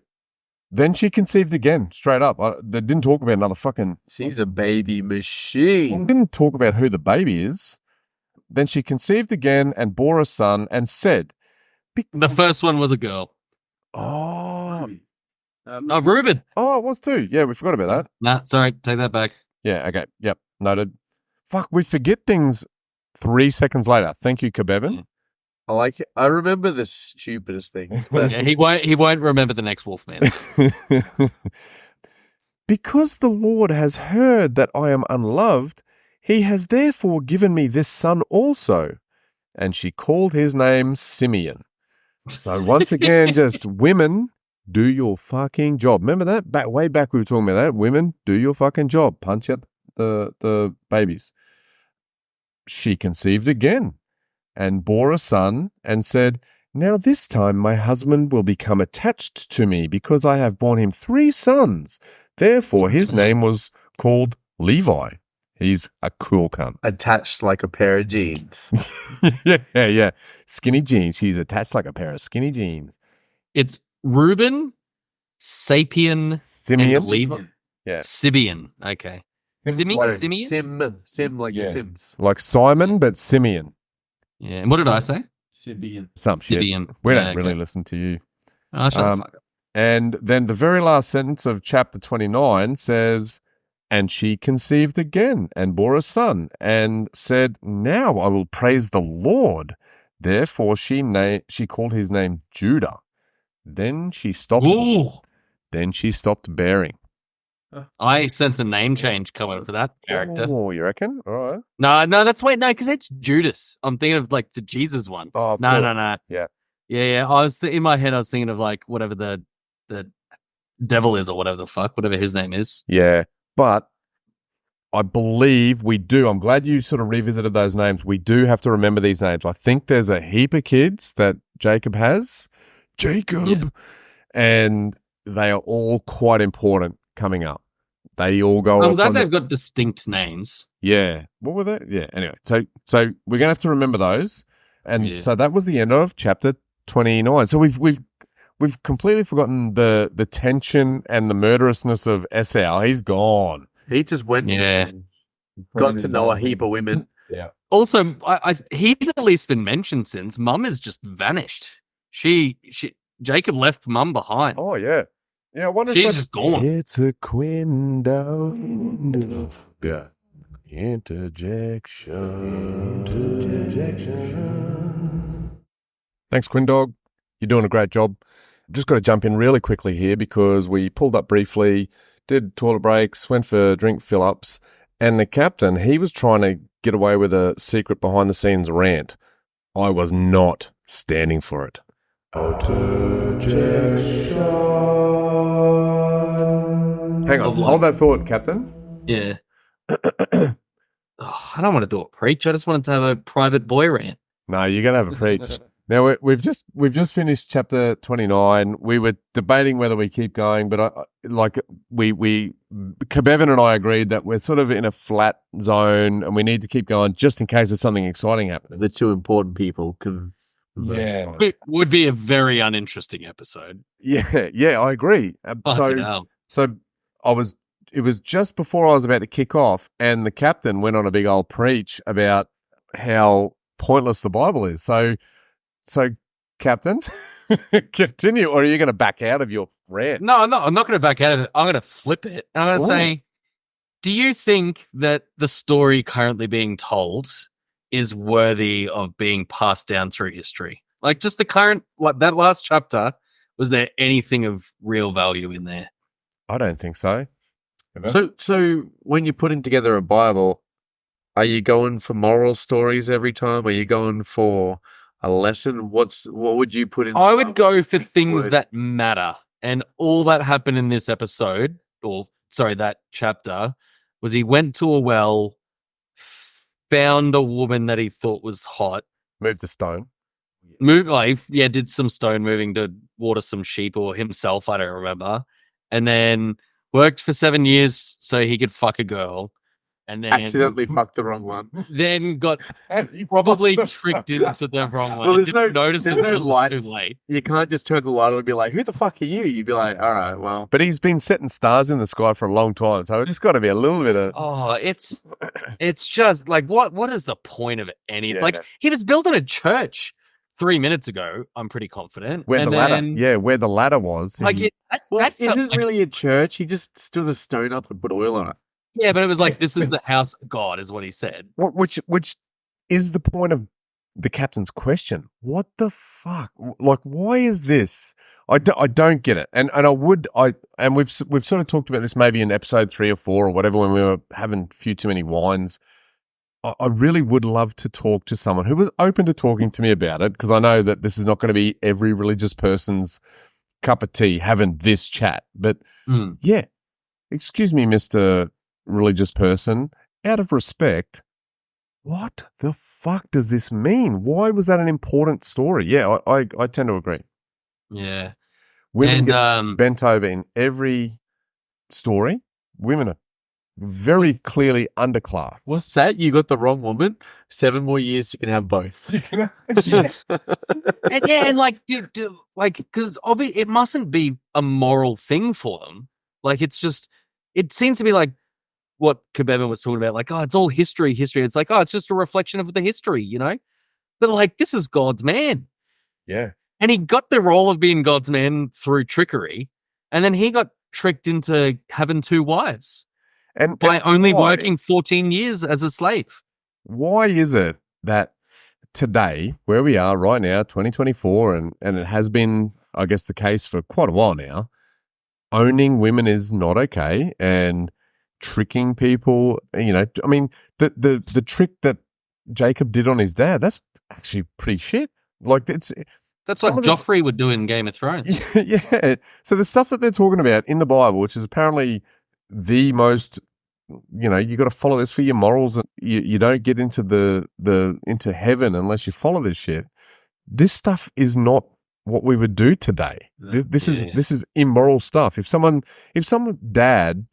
Then she conceived again, straight up. They didn't talk about another fucking... She's a baby machine. Didn't talk about who the baby is. Then she conceived again and bore a son and said... The first one was a girl. Oh, Reuben. oh, it was too. Yeah, we forgot about that. Nah, sorry, take that back. Yeah, okay. Yep, noted. Fuck, we forget things 3 seconds later. Thank you, Kabevan. I like it. I remember the stupidest things. But Yeah, he won't remember the next Wolfman. Because the Lord has heard that I am unloved, he has therefore given me this son also. And she called his name Simeon. So once again, just women, do your fucking job. Remember that? Way back we were talking about that. Women, do your fucking job. Punch out the babies. She conceived again and bore a son and said, now this time my husband will become attached to me because I have borne him 3 sons. Therefore his name was called Levi. He's a cool cunt. attached like a pair of jeans. Yeah. Skinny jeans. She's attached like a pair of skinny jeans. It's Reuben, Sapien, Simeon. and Levi. Yeah. Sibian. Okay. Simeon? Sim like Yeah. the Sims. Like Simon, but Simeon. Yeah. And what did I say? Sibian. Some shit. Sibian. We Yeah, don't okay. really listen to you. Oh, shut the fuck up. And then the very last sentence of chapter 29 says, and she conceived again and bore a son and said, now I will praise the Lord. Therefore she called his name Judah. Then she stopped. Ooh. Then she stopped bearing. I sense a name change coming for that character. Oh, you reckon? All right. No, because it's Judas. I'm thinking of like the Jesus one. Oh, No. Yeah. Yeah. I was in my head. I was thinking of like whatever the devil is or whatever the fuck, whatever his name is. Yeah. But I believe we do. I'm glad you sort of revisited those names. We do have to remember these names. I think there's a heap of kids that Jacob has. Jacob. Yeah. And they are all quite important coming up. They all go I'm off glad on they've got distinct names. Yeah. What were they? Yeah. Anyway, so we're going to have to remember those. And Yeah. so that was the end of chapter 29. So we've completely forgotten the tension and the murderousness of Esau. He's gone. He just went Yeah. and got to know a heap of women. Yeah. Also, he's at least been mentioned since. Mum has just vanished. Jacob left Mum behind. Oh, yeah. Yeah, I wonder She's if just gone. It's a Quindog. Yeah. Interjection. Thanks, Quindog. You're doing a great job. Just got to jump in really quickly here because we pulled up briefly, did toilet breaks, went for drink fill-ups, and the captain, he was trying to get away with a secret behind-the-scenes rant. I was not standing for it. Hang on, hold that thought, Captain. Yeah. I don't want to do a preach. I just wanted to have a private boy rant. No, you're going to have a preach. Now, we've just finished chapter 29. We were debating whether we keep going, but Kabevan and I agreed that we're sort of in a flat zone and we need to keep going just in case there's something exciting happening. The two important people can. Yeah. It would be a very uninteresting episode. Yeah, I agree. Fucking hell. So it was just before I was about to kick off, and the captain went on a big old preach about how pointless the Bible is. So Captain, continue, or are you going to back out of your rant? No, I'm not going to back out of it. I'm going to flip it. I'm going to say, do you think that the story currently being told is worthy of being passed down through history? Like just the current, like that last chapter, was there anything of real value in there? I don't think so. So when you're putting together a Bible, are you going for moral stories every time? Are you going for a lesson? What would you put in? I would go for things Would. that matter. And all that happened in this episode, that chapter, was he went to a well, found a woman that he thought was hot, Moved a stone. did some stone moving to water some sheep or himself, I don't remember. And then worked for 7 years so he could fuck a girl. and then Accidentally fucked the wrong one. then got probably tricked into the wrong one. Well, and there's didn't notice there's until no it was light. too late. You can't just turn the light on and be like, "Who the fuck are you?" You'd be like, "All right, well." But he's been setting stars in the sky for a long time, so it's got to be a little bit of. Oh, it's just like what is the point of any? Yeah. Like he was building a church 3 minutes ago. I'm pretty confident. Where and the ladder, then, where the ladder was. like he- that felt isn't like- really a church. He just stood a stone up and put oil on it. yeah, but it was like this is the house of God, is what he said. which is the point of the captain's question. What the fuck? Like, why is this? I don't get it. And we've sort of talked about this maybe in episode 3 or 4 or whatever when we were having a few too many wines. I really would love to talk to someone who was open to talking to me about it, because I know that this is not going to be every religious person's cup of tea having this chat. But yeah, excuse me, Mr. Religious person, out of respect, what the fuck does this mean? Why was that an important story? Yeah, I tend to agree. Yeah, Women and get bent over in every story. Women are very clearly underclassed. What's that? You got the wrong woman. 7 more years, you can have both. and like, dude, like, because it mustn't be a moral thing for them. Like, it's just, it seems to be like what Kabevan was talking about. Like, oh, it's all history. It's like, oh, it's just a reflection of the history, you know? But like, this is God's man. Yeah. And he got the role of being God's man through trickery. And then he got tricked into having 2 wives by only working 14 years as a slave. Why is it that today, where we are right now, 2024, and it has been, I guess, the case for quite a while now, owning women is not okay, and tricking people, you know, I mean, the trick that Jacob did on his dad, that's actually pretty shit. Like, that's what Joffrey would do in Game of Thrones. Yeah. So the stuff that they're talking about in the Bible, which is apparently the most, you know, you got to follow this for your morals, and you don't get into into heaven unless you follow this shit. This stuff is not what we would do today. This is immoral stuff. If someone dad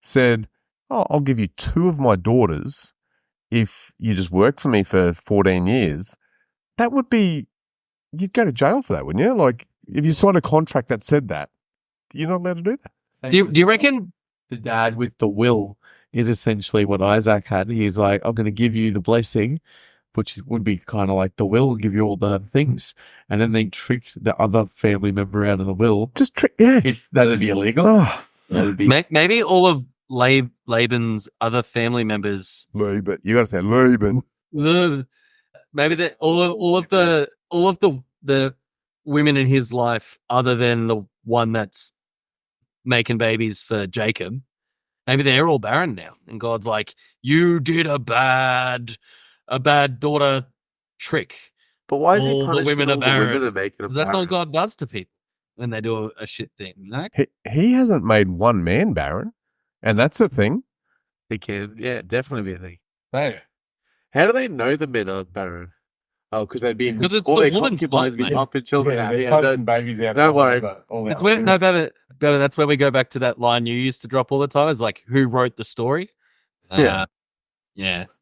said, "Oh, I'll give you 2 of my daughters if you just work for me for 14 years," that would be, you'd go to jail for that, wouldn't you? Like, if you signed a contract that said that, you're not allowed to do that. Do you reckon the dad with the will is essentially what Isaac had? He's like, "I'm going to give you the blessing," which would be kind of like the will, give you all the things. And then they tricked the other family member out of the will. Just trick, yeah. That'd be illegal. Oh. That'd be... Maybe all of Laban's other family members. Laban. You got to say Laban. Maybe that all of the women in his life, other than the one that's making babies for Jacob, maybe they're all barren now. And God's like, "You did a bad daughter trick." But why is he all the punishing women all are the barren? women and making them Because that's all barren? God does to people when they do a shit thing, you know? He hasn't made one man barren, and that's the thing. He can, yeah, definitely be a thing. Hey. How do they know the men are barren? Oh, because they'd be Because it's all the their woman's concubines fault, be mate. pumping children out. Yeah, babies out. don't worry. It's where Bevan, that's where we go back to that line you used to drop all the time. Is like, who wrote the story? Yeah.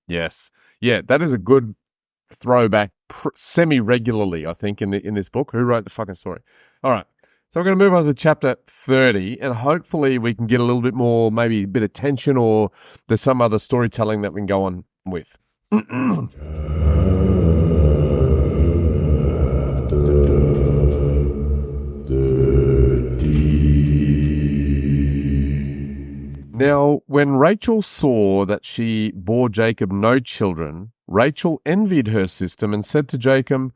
Yes. Yeah, that is a good throwback semi-regularly, I think, in this book. Who wrote the fucking story? All right. So we're going to move on to chapter 30, and hopefully we can get a little bit more, maybe a bit of tension, or there's some other storytelling that we can go on with. Now, when Rachel saw that she bore Jacob no children, Rachel envied her sister and said to Jacob,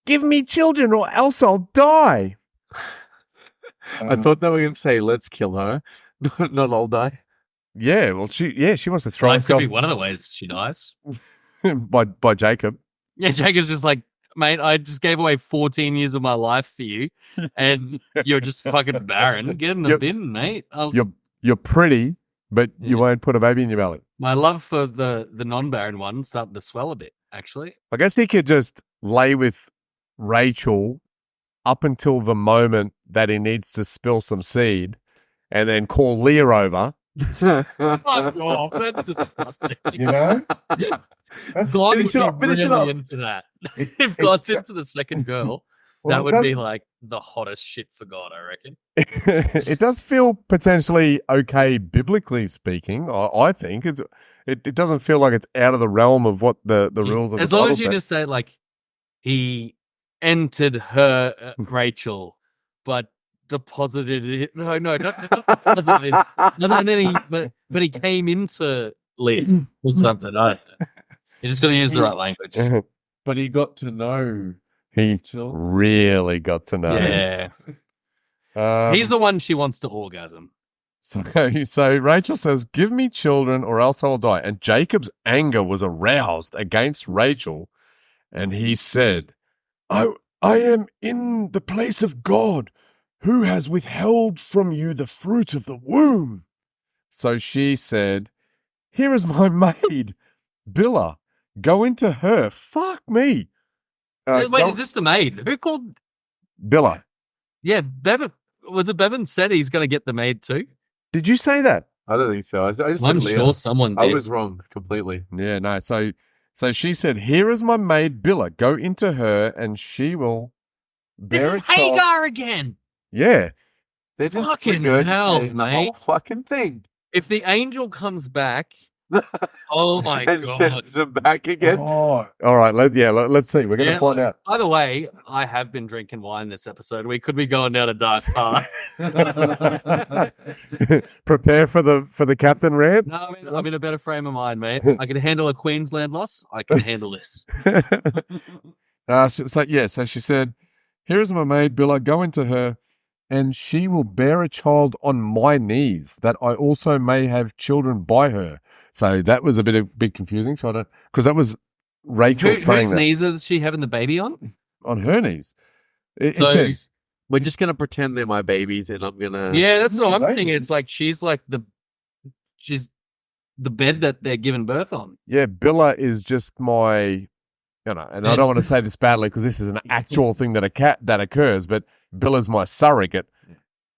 "Give me children or else I'll die." I thought they were going to say, "Let's kill her," not "I'll die." Yeah, well, she wants to throw Well, that could herself be one of the ways she dies. by Jacob. Yeah, Jacob's just like, "Mate, I just gave away 14 years of my life for you, and you're just fucking barren. Get in the bin, mate." You're pretty, but you won't put a baby in your belly. My love for the non-barren one starting to swell a bit, actually. I guess he could just lay with Rachel up until the moment that he needs to spill some seed, and then call Leah over Fuck off. That's disgusting. You know? God Finish would it be off, finish it really off. into that. If God's into the second girl, Well, that it would does- be like the hottest shit for God, I reckon. It does feel potentially okay, biblically speaking. I think it doesn't feel like it's out of the realm of what the rules of As the long Bible as you say. just say like he entered her Rachel, but deposited it. No, not deposited. And then but he came into Liv or something. I don't know. You just got to use the right language. But he got to know. He Chill. really got to know. Yeah, he's the one she wants to orgasm. So Rachel says, "Give me children, or else I will die." And Jacob's anger was aroused against Rachel, and he said, I am in the place of God, who has withheld from you the fruit of the womb." So she said, "Here is my maid, Bilhah. Go into her." Fuck me. Wait, is this the maid? Who called? Bilhah? Yeah, Bevan. Was it Bevan said he's going to get the maid too? Did you say that? I don't think so. I just I'm said Leah. sure someone I did. was wrong completely. Yeah, no. So she said, "Here is my maid Bilhah. Go into her, and she will This bear is a child." Hagar again. Yeah. They're just Fucking regurgitating hell, the mate. whole fucking thing. If the angel comes back, oh my And god! sends them back again. Oh, all right. Let's see. We're gonna Yeah, find out. By the way, I have been drinking wine this episode. We could be going down a dark path. Prepare for the captain rant. No, I'm in a better frame of mind, mate. I can handle a Queensland loss. I can handle this. So she said, "Here is my maid Bilhah. Go into her, and she will bear a child on my knees, that I also may have children by her." So that was a bit confusing. So I don't, because that was Rachel saying Whose that knees is she having the baby on? on her knees. It So- says, We're just gonna pretend they're my babies, and I'm gonna. Yeah, that's what I'm Baby. thinking. It's like she's the bed that they're giving birth on. yeah, Bilhah is just my, and I don't want to say this badly because this is an actual thing that occurs, but Bilhah's my surrogate.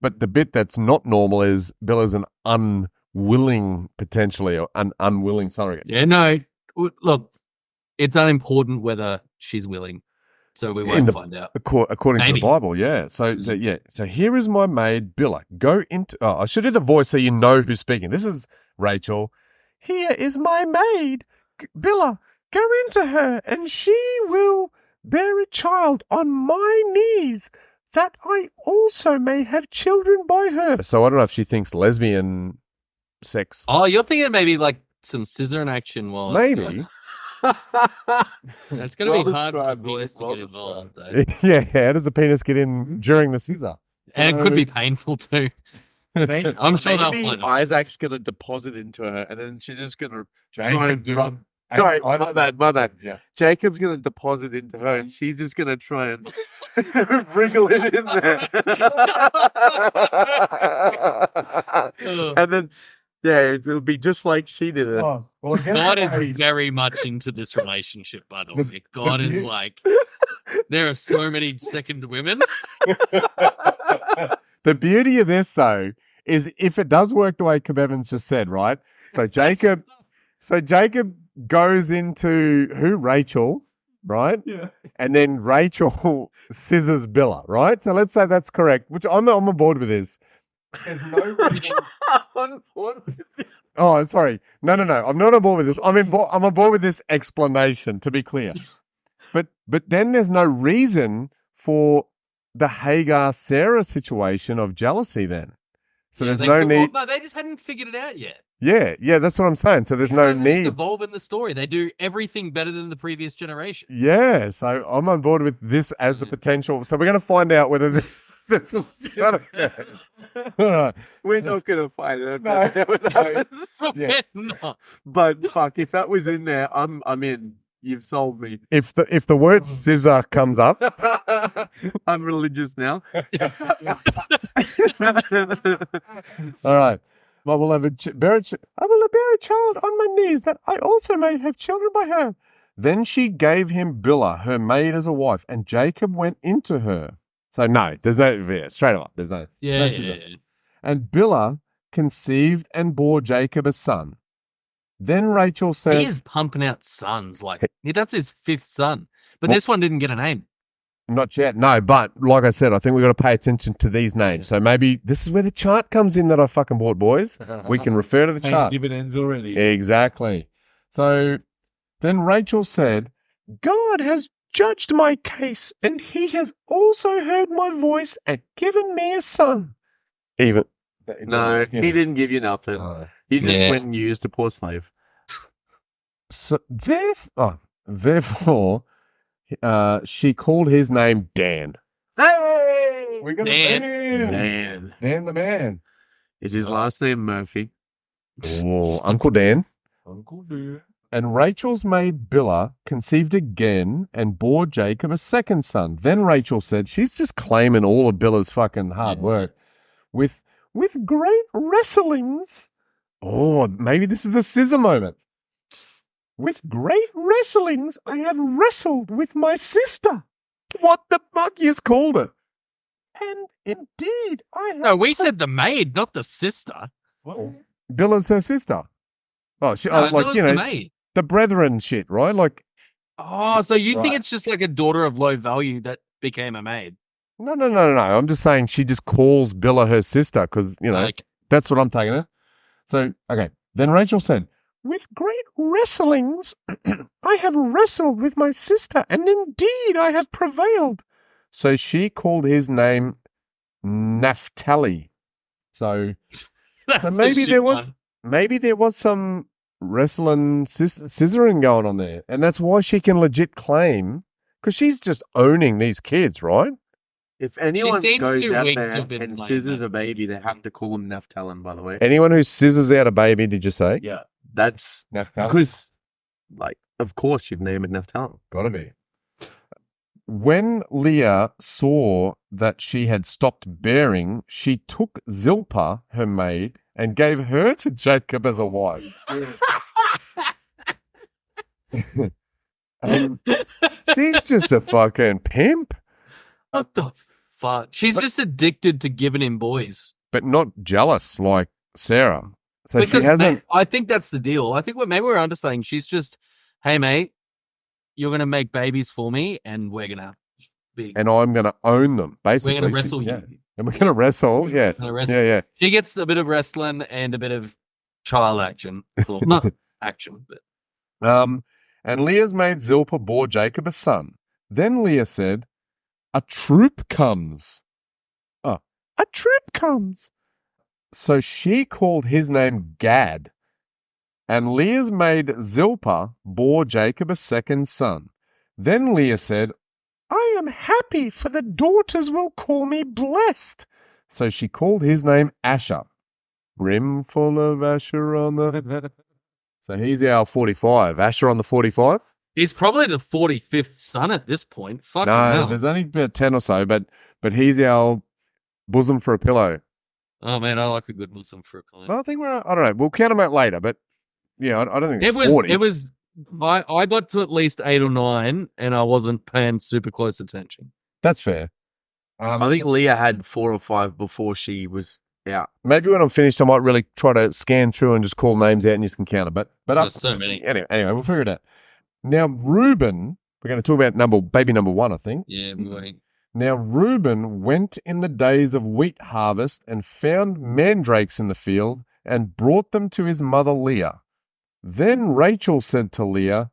But the bit that's not normal is Bilhah's an unwilling, potentially, or an unwilling surrogate. Yeah, no. Look, it's unimportant whether she's willing, so we won't find out. According to Maybe. the Bible, yeah. So here is my maid Bilhah. Go into. Oh, I should do the voice so you know who's speaking. This is Rachel. "Here is my maid Bilhah. Go into her, and she will bear a child on my knees, that I also may have children by her." So I don't know if she thinks lesbian sex. Oh, you're thinking maybe like some scissoring action while it's going. Maybe. It's going to Well be hard for the described, penis to well get involved, though. Yeah. How does the penis get in during the scissor? And it could be painful too. I'm sure they'll Maybe find out. Isaac's gonna deposit into her, and then she's just gonna try Jacob and do run. it. Sorry, I- my bad. Yeah. Jacob's gonna deposit into her, and she's just gonna try and wriggle it in there. And then, yeah, it'll be just like she did it. Oh, well, again, God is very much into this relationship, by the way. God is like, there are so many second women. the beauty of this, though, is if it does work the way Kabevan's just said, right? So Jacob goes into Rachel, right? Yeah. And then Rachel scissors Bilhah, right? So let's say that's correct, which I'm on board with this. There's no reason. Oh, sorry. No. I'm not on board with this. I'm on board with this explanation, to be clear. But then there's no reason for the Hagar-Sarah situation of jealousy then. So there's no need. No, they just hadn't figured it out yet. Yeah, that's what I'm saying. So there's These no guys are just need. evolving the story. They do everything better than the previous generation. Yeah, so I'm on board with this as a potential. So we're going to find out whether this is not occurs. All right. We're not gonna find it. No. Yeah. No. But fuck, if that was in there, I'm in. You've sold me. If the word scissor comes up, I'm religious now. all right. I will bear a child on my knees, that I also may have children by her. Then she gave him Bilhah, her maid, as a wife, and Jacob went into her. So no, there's no straight up. There's no Yeah, no yeah, scissor. yeah. And Bilhah conceived and bore Jacob a son. Then Rachel said, He is pumping out sons. Like, that's his 5th son. But Well- this one didn't get a name. Not yet, no, but like I said, I think we've got to pay attention to these names. So maybe this is where the chart comes in that I fucking bought, boys. We can refer to the Paying chart. dividends already. Exactly. So then Rachel said, God has judged my case, and he has also heard my voice and given me a son. Even No, he didn't give you nothing. You just Yeah. went and used a poor slave. So therefore, she called his name Dan. Hey! We got Dan. a Dan. Man. Dan the man. Is his last name Murphy? Oh, Uncle Dan. Uncle Dan. And Rachel's maid Bilhah conceived again and bore Jacob a second son. Then Rachel said, she's just claiming all of Bilhah's fucking hard work. With great wrestlings. Oh, maybe this is a scissor moment. With great wrestlings, I have wrestled with my sister. What the fuck you called it? And indeed, I have. No, we said the maid, not the sister. Bilhah's her sister. Oh, she, No, like, Billa's you know, the maid. the brethren shit, right? Like, Oh, so you think Right. it's just like a daughter of low value that became a maid? no. I'm just saying she just calls Bilhah her sister because, you know, Like, that's what I'm taking it. So, okay. Then Rachel said, with great wrestlings, I have wrestled with my sister, and indeed I have prevailed. So she called his name Naphtali. So that's the maybe shit there was one. maybe there was some wrestling scissoring going on there, and that's why she can legit claim because she's just owning these kids, right? If anyone seems goes too out weak there to have been and like scissors that. a baby, they have to call him Naphtali, by the way. Anyone who scissors out a baby, did you say? Yeah, that's Naphtali. because, like, of course you'd name it Naphtali. Gotta be. When Leah saw that she had stopped bearing, she took Zilpah, her maid, and gave her to Jacob as a wife. She's just a fucking pimp, What the fuck? She's just addicted to giving him boys. but not jealous like Sarah. So Because she hasn't. I think that's the deal. I think maybe we're understanding. She's just, hey mate, you're gonna make babies for me, and we're gonna be, And I'm going to own them, basically. we're gonna She- wrestle yeah. you. And we're going to wrestle, yeah. We're gonna wrestle. Yeah. She gets a bit of wrestling and a bit of child action. Well, not action, but And Leah's maid Zilpah bore Jacob a son. Then Leah said, a troop comes. Oh, a troop comes. So she called his name Gad. And Leah's maid Zilpah bore Jacob a second son. Then Leah said, I am happy, for the daughters will call me blessed. So she called his name Asher. Brimful of Asher on the... So he's our 45. Asher on the 45? he's probably the 45th son at this point. Fucking No, hell. there's only about 10 or so, but he's our bosom for a pillow. Oh man, I like a good Muslim for a client. Well, I think I don't know. We'll count them out later, but yeah, I don't think it's 40. I got to at least 8 or 9 and I wasn't paying super close attention. That's fair. I think Leah had 4 or 5 before she was out. Maybe when I'm finished, I might really try to scan through and just call names out and you can count them. But There's so many. Anyway, we'll figure it out. Now, Reuben, we're going to talk about baby number 1, I think. Yeah, boy. Now, Reuben went in the days of wheat harvest and found mandrakes in the field and brought them to his mother Leah. Then Rachel said to Leah,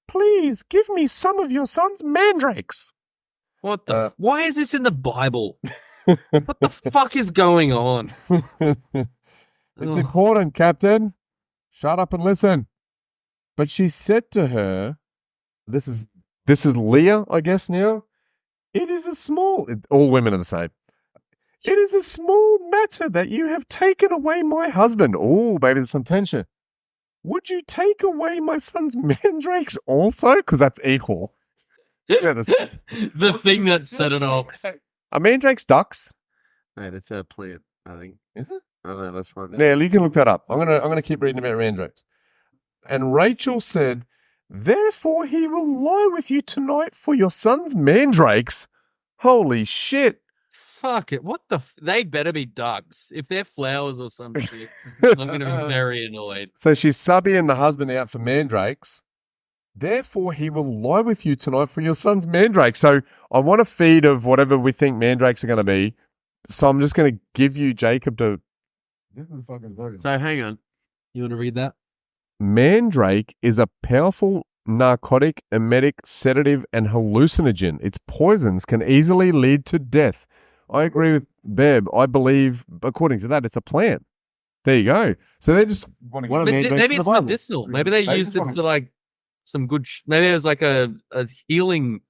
please give me some of your son's mandrakes. What the? Why is this in the Bible? What the fuck is going on? It's Ugh. important, Captain. Shut up and listen. But she said to her, this is Leah, I guess now. It is a small, all women are the same. It is a small matter that you have taken away my husband. Oh, baby, there's some tension. Would you take away my son's mandrakes also? Because that's equal. Yeah, The thing that set it off. Are mandrakes ducks? No, that's a plant, I think. Is it? I don't know, that's right. Yeah, you can look that up. I'm gonna keep reading about mandrakes. And Rachel said, therefore he will lie with you tonight for your son's mandrakes. Holy shit. Fuck it. What the? They better be ducks. If they're flowers or some shit, I'm going to be very annoyed. So she's subbing the husband out for mandrakes. Therefore, he will lie with you tonight for your son's mandrake. So I want a feed of whatever we think mandrakes are going to be. So I'm just going to give you Jacob to. So hang on. You want to read that? Mandrake is a powerful narcotic, emetic, sedative, and hallucinogen. Its poisons can easily lead to death. I agree with Beb. I believe, according to that, it's a plant. There you go. So they're just wanting. But maybe it's medicinal. Maybe they used it for like some good. Maybe it was like a healing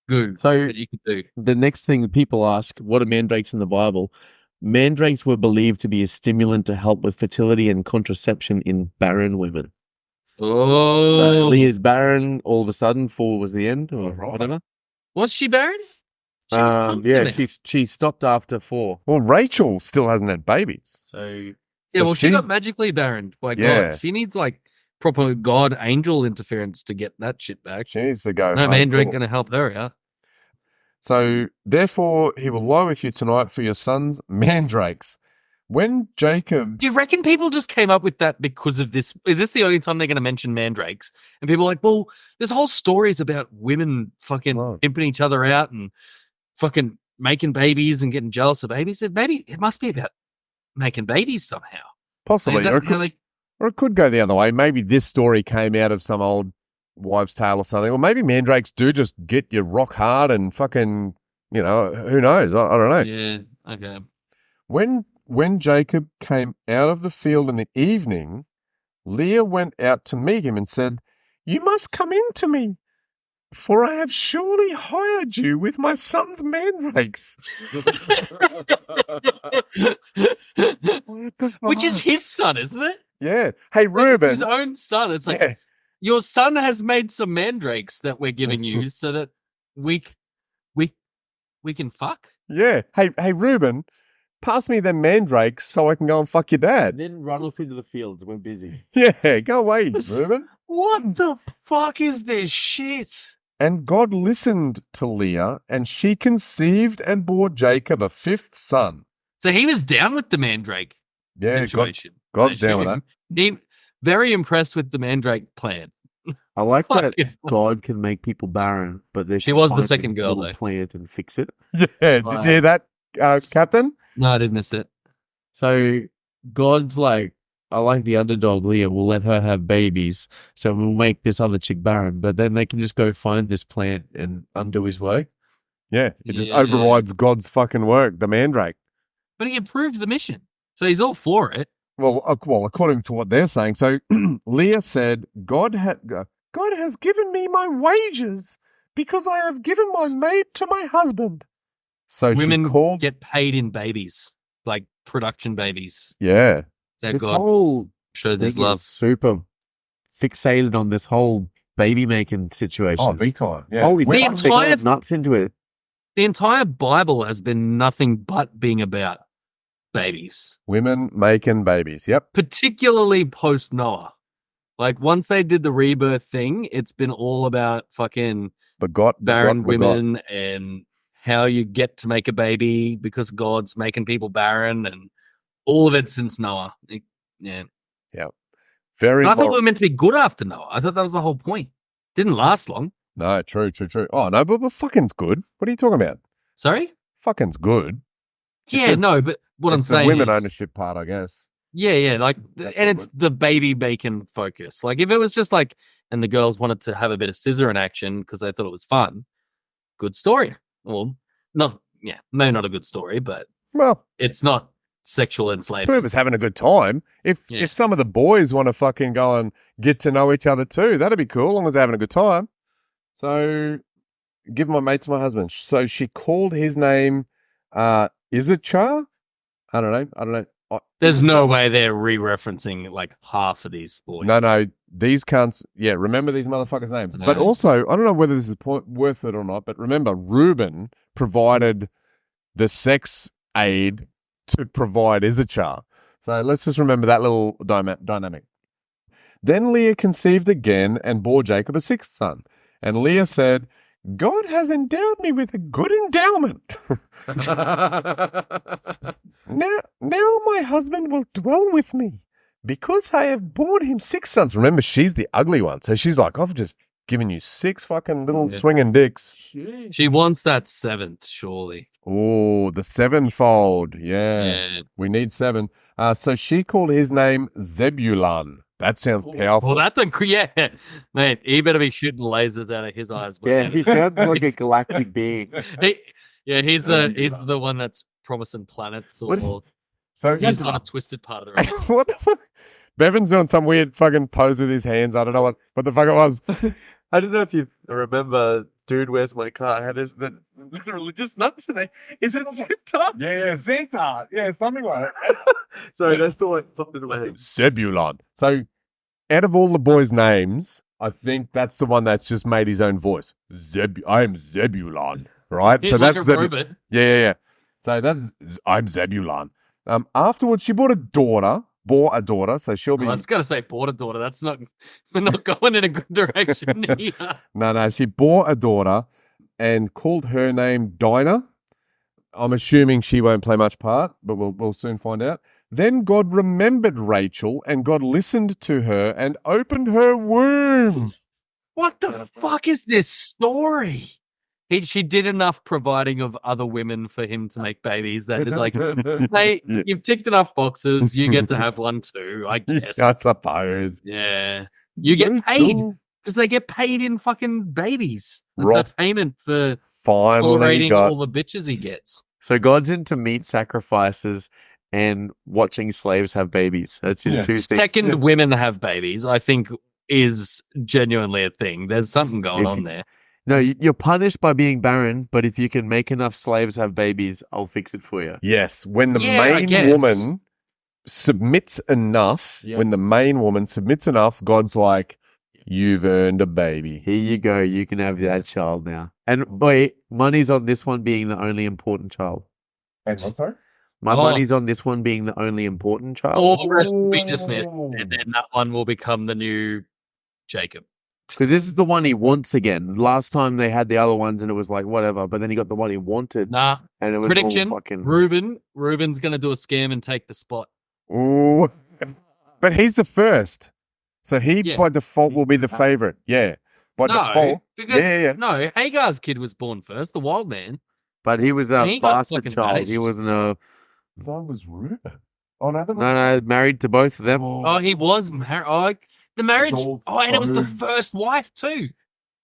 goo So that you could do. the next thing that people ask, what are mandrakes in the Bible? Mandrakes were believed to be a stimulant to help with fertility and contraception in barren women. So Oh, Leah's barren all of a sudden, 4 was the end or whatever. was she barren? She was pumped Yeah, in it. she stopped after 4. Well, Rachel still hasn't had babies. So Yeah, So well, she got she's- magically barren by Yeah. God. She needs like proper God angel interference to get that shit back. She needs to go. No mandrake hardcore. going to help her out. So, therefore, he will lie with you tonight for your son's mandrakes. When Jacob. Do you reckon people just came up with that because of this? Is this the only time they're going to mention mandrakes? And people are like, well, there's whole stories about women fucking Oh. pimping each other out and fucking making babies and getting jealous of babies. And maybe it must be about making babies somehow. Possibly. Is that Or it, how could, they- or it could go the other way. Maybe this story came out of some old wives' tale or something. Or maybe mandrakes do just get you rock hard and fucking, who knows? I don't know. Yeah. Okay. When Jacob came out of the field in the evening, Leah went out to meet him and said, "You must come in to me, for I have surely hired you with my son's mandrakes." Which is his son, isn't it? Yeah. Hey, Reuben. His own son. It's like, Yeah. your son has made some mandrakes that we're giving you so that we can fuck. Yeah. Hey, Reuben, pass me them mandrakes so I can go and fuck your dad. then run off into the fields. We're busy. Yeah, go away, Reuben. What the fuck is this shit? And God listened to Leah, and she conceived and bore Jacob a 5th son. So he was down with the mandrake Yeah, situation. God's down with that. He very impressed with the mandrake plan. I like that Fuck. God can make people barren, but they She was the find a second girl, little though. plant and fix it. Yeah, did you hear that, Captain? No, I didn't miss it. So God's like, I like the underdog Leah. We'll let her have babies, so we'll make this other chick barren. But then they can just go find this plant and undo his work. Yeah, it just Yeah. overrides God's fucking work, the mandrake. But he approved the mission. So he's all for it. Well, according to what they're saying. So Leah said, God has given me my wages because I have given my maid to my husband. So Women she called. get paid in babies, like production babies. Yeah. That This God whole shows thing his love. is super fixated on this whole baby making situation. Oh, big time. Yeah. Holy The fuck, they entire- got nuts into it. The entire Bible has been nothing but being about babies, Women making babies. Yep. particularly post Noah. Like once they did the rebirth thing, it's been all about fucking barren women and how you get to make a baby because God's making people barren and all of it since Noah. Yeah. Very. And I thought we were meant to be good after Noah. I thought that was the whole point. Didn't last long. No, true. Oh, no, but fucking's good. What are you talking about? Sorry? Fucking's good. Yeah, no, but what I'm It's the saying women is, ownership part, I guess. yeah, like, That's and not it's the baby bacon focus. Like, if it was just like, and the girls wanted to have a bit of scissor in action because they thought it was fun, good story. Well, maybe not a good story, but Well, it's not sexual two enslavement. of us having a good time. If Yeah. some of the boys want to fucking go and get to know each other too, that'd be cool, as long as they're having a good time. So, give my mate to my husband. So she called his name Issachar? I don't know. There's no way they're re-referencing like half of these boys. No, these cunts. Yeah, remember these motherfuckers' names. But No. also, I don't know whether this is worth it or not, but remember, Reuben provided the sex aid to provide Issachar. So let's just remember that little dynamic. Then Leah conceived again and bore Jacob a 6th son. And Leah said, God has endowed me with a good endowment. Now my husband will dwell with me, because I have borne him 6 sons. Remember, she's the ugly one. So she's like, I've just given you 6 fucking little swinging dicks. She wants that 7th, surely. Oh, the 7-fold. Yeah. We need 7. So she called his name Zebulun. That sounds powerful. Well, that's mate. He better be shooting lasers out of his eyes. Yeah, he sounds like a galactic being. He's the one that's promising planets or So he's on a twisted part of the road. what the fuck? Bevan's doing some weird fucking pose with his hands. I don't know what the fuck it was. I don't know if you remember Dude, Where's My Car? How there's the religious nuts in there. Is it Zeta? Yeah, Zeta. Yeah, something like that. Sorry, that's the one popped into my head. Zebulon. So, out of all the boys' names, I think that's the one that's just made his own voice. I am Zebulon, right? He's like a robot. Yeah. So I'm Zebulon. Afterwards, she bore a daughter. So she'll be. I was gonna say bought a daughter. That's not. We're not going in a good direction here. No. She bore a daughter and called her name Dinah. I'm assuming she won't play much part, but we'll soon find out. Then God remembered Rachel, and God listened to her and opened her womb. What the fuck is this story? She did enough providing of other women for him to make babies. That is like, hey, you've ticked enough boxes. You get to have one too, I guess. I suppose. Yeah. You get paid because they get paid in fucking babies. That's a payment for tolerating all the bitches he gets. So God's into meat sacrifices and watching slaves have babies. That's his 2 things. Second, women have babies, I think, is genuinely a thing. There's something going on there. No, you're punished by being barren, but if you can make enough slaves have babies, I'll fix it for you. Yes, when the main woman submits enough, God's like, you've earned a baby. Here you go. You can have that child now. And wait, money's on this one being the only important child. And what, sorry? My money's on this one being the only important child. All the rest will be dismissed, and then that one will become the new Jacob. Because this is the one he wants again. Last time they had the other ones and it was like, whatever. But then he got the one he wanted. Nah. And it was prediction, fucking... Ruben's going to do a scam and take the spot. Ooh. But he's the first. So he, by default, will be the favorite. Yeah. By default. Because, no, Hagar's kid was born first, the wild man. But he was a bastard child. Bashed. He wasn't a... That was Ruben. Oh, no, No, married to both of them. Oh, he was married. Oh, the marriage. Oh, and it was the first wife too.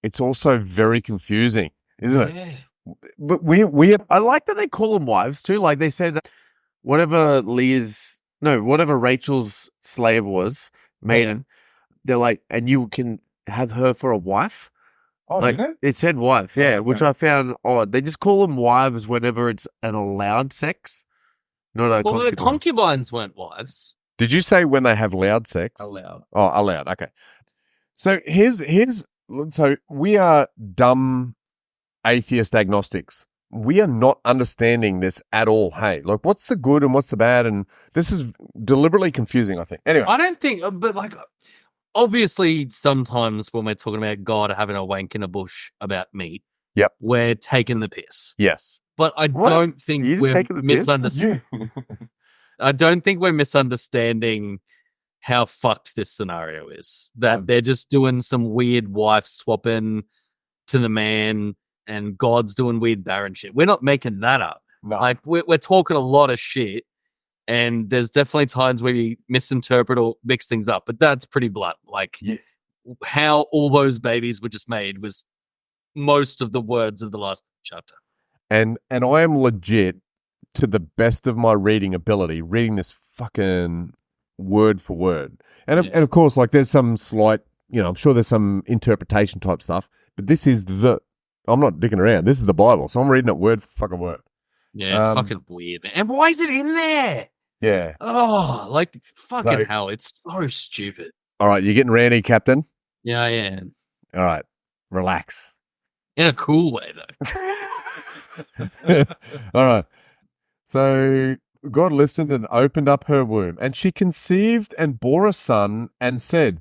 It's also very confusing, isn't it? Yeah. But I like that they call them wives too. Like they said, whatever Rachel's slave was, maiden, they're like, and you can have her for a wife. Oh, like, it said wife, yeah, which I found odd. They just call them wives whenever it's an allowed sex. Not a concubine. The concubines weren't wives. Did you say when they have loud sex? Allowed. Oh, allowed. Okay. So so we are dumb atheist agnostics. We are not understanding this at all. Hey, like, what's the good and what's the bad? And this is deliberately confusing, I think. Anyway. I don't think, but like, obviously sometimes when we're talking about God having a wank in a bush about meat, we're taking the piss. Yes. But I don't think we're misunderstanding. I don't think we're misunderstanding how fucked this scenario is. That they're just doing some weird wife swapping to the man, and God's doing weird barren shit. We're not making that up. No. Like we're talking a lot of shit, and there's definitely times where we misinterpret or mix things up. But that's pretty blunt. Like how all those babies were just made was most of the words of the last chapter. And I am legit, to the best of my reading ability, reading this fucking word for word. And of course, like, there's some slight, I'm sure there's some interpretation type stuff, but this is I'm not dicking around. This is the Bible. So I'm reading it word for fucking word. Yeah, fucking weird. And why is it in there? Yeah. Oh, like, fucking hell. It's so stupid. All right, you're getting randy, Captain? Yeah, I am. All right, relax. In a cool way, though. All right. So God listened and opened up her womb, and she conceived and bore a son and said,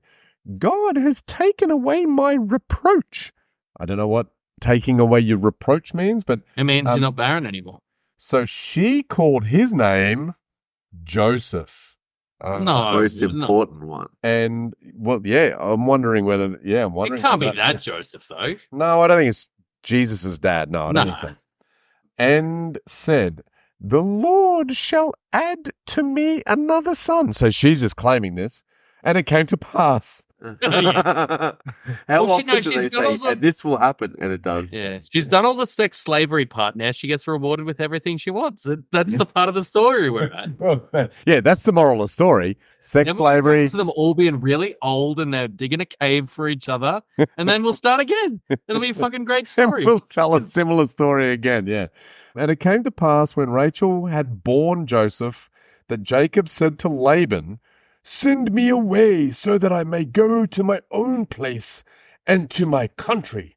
God has taken away my reproach. I don't know what taking away your reproach means, but It means you're not barren anymore. so she called his name Joseph. No, Most no. important one. And well, yeah, I'm wondering whether, I'm It wondering. can't be whether that Joseph, though. No, I don't think it's Jesus' dad. No, I don't think No. so. And said, "The Lord shall add to me another son." So she's just claiming this. And it came to pass. How Well, often do she's they got say, all the- and this will happen, and it does. Yeah, she's done all the sex slavery part. Now she gets rewarded with everything she wants. That's the part of the story we're at. Yeah, that's the moral of the story. Sex Then we'll go slavery. back to them all being really old and they're digging a cave for each other, and then we'll start again. It'll be a fucking great And story. we'll tell a similar story again, yeah. And it came to pass when Rachel had borne Joseph that Jacob said to Laban, "Send me away so that I may go to my own place and to my country.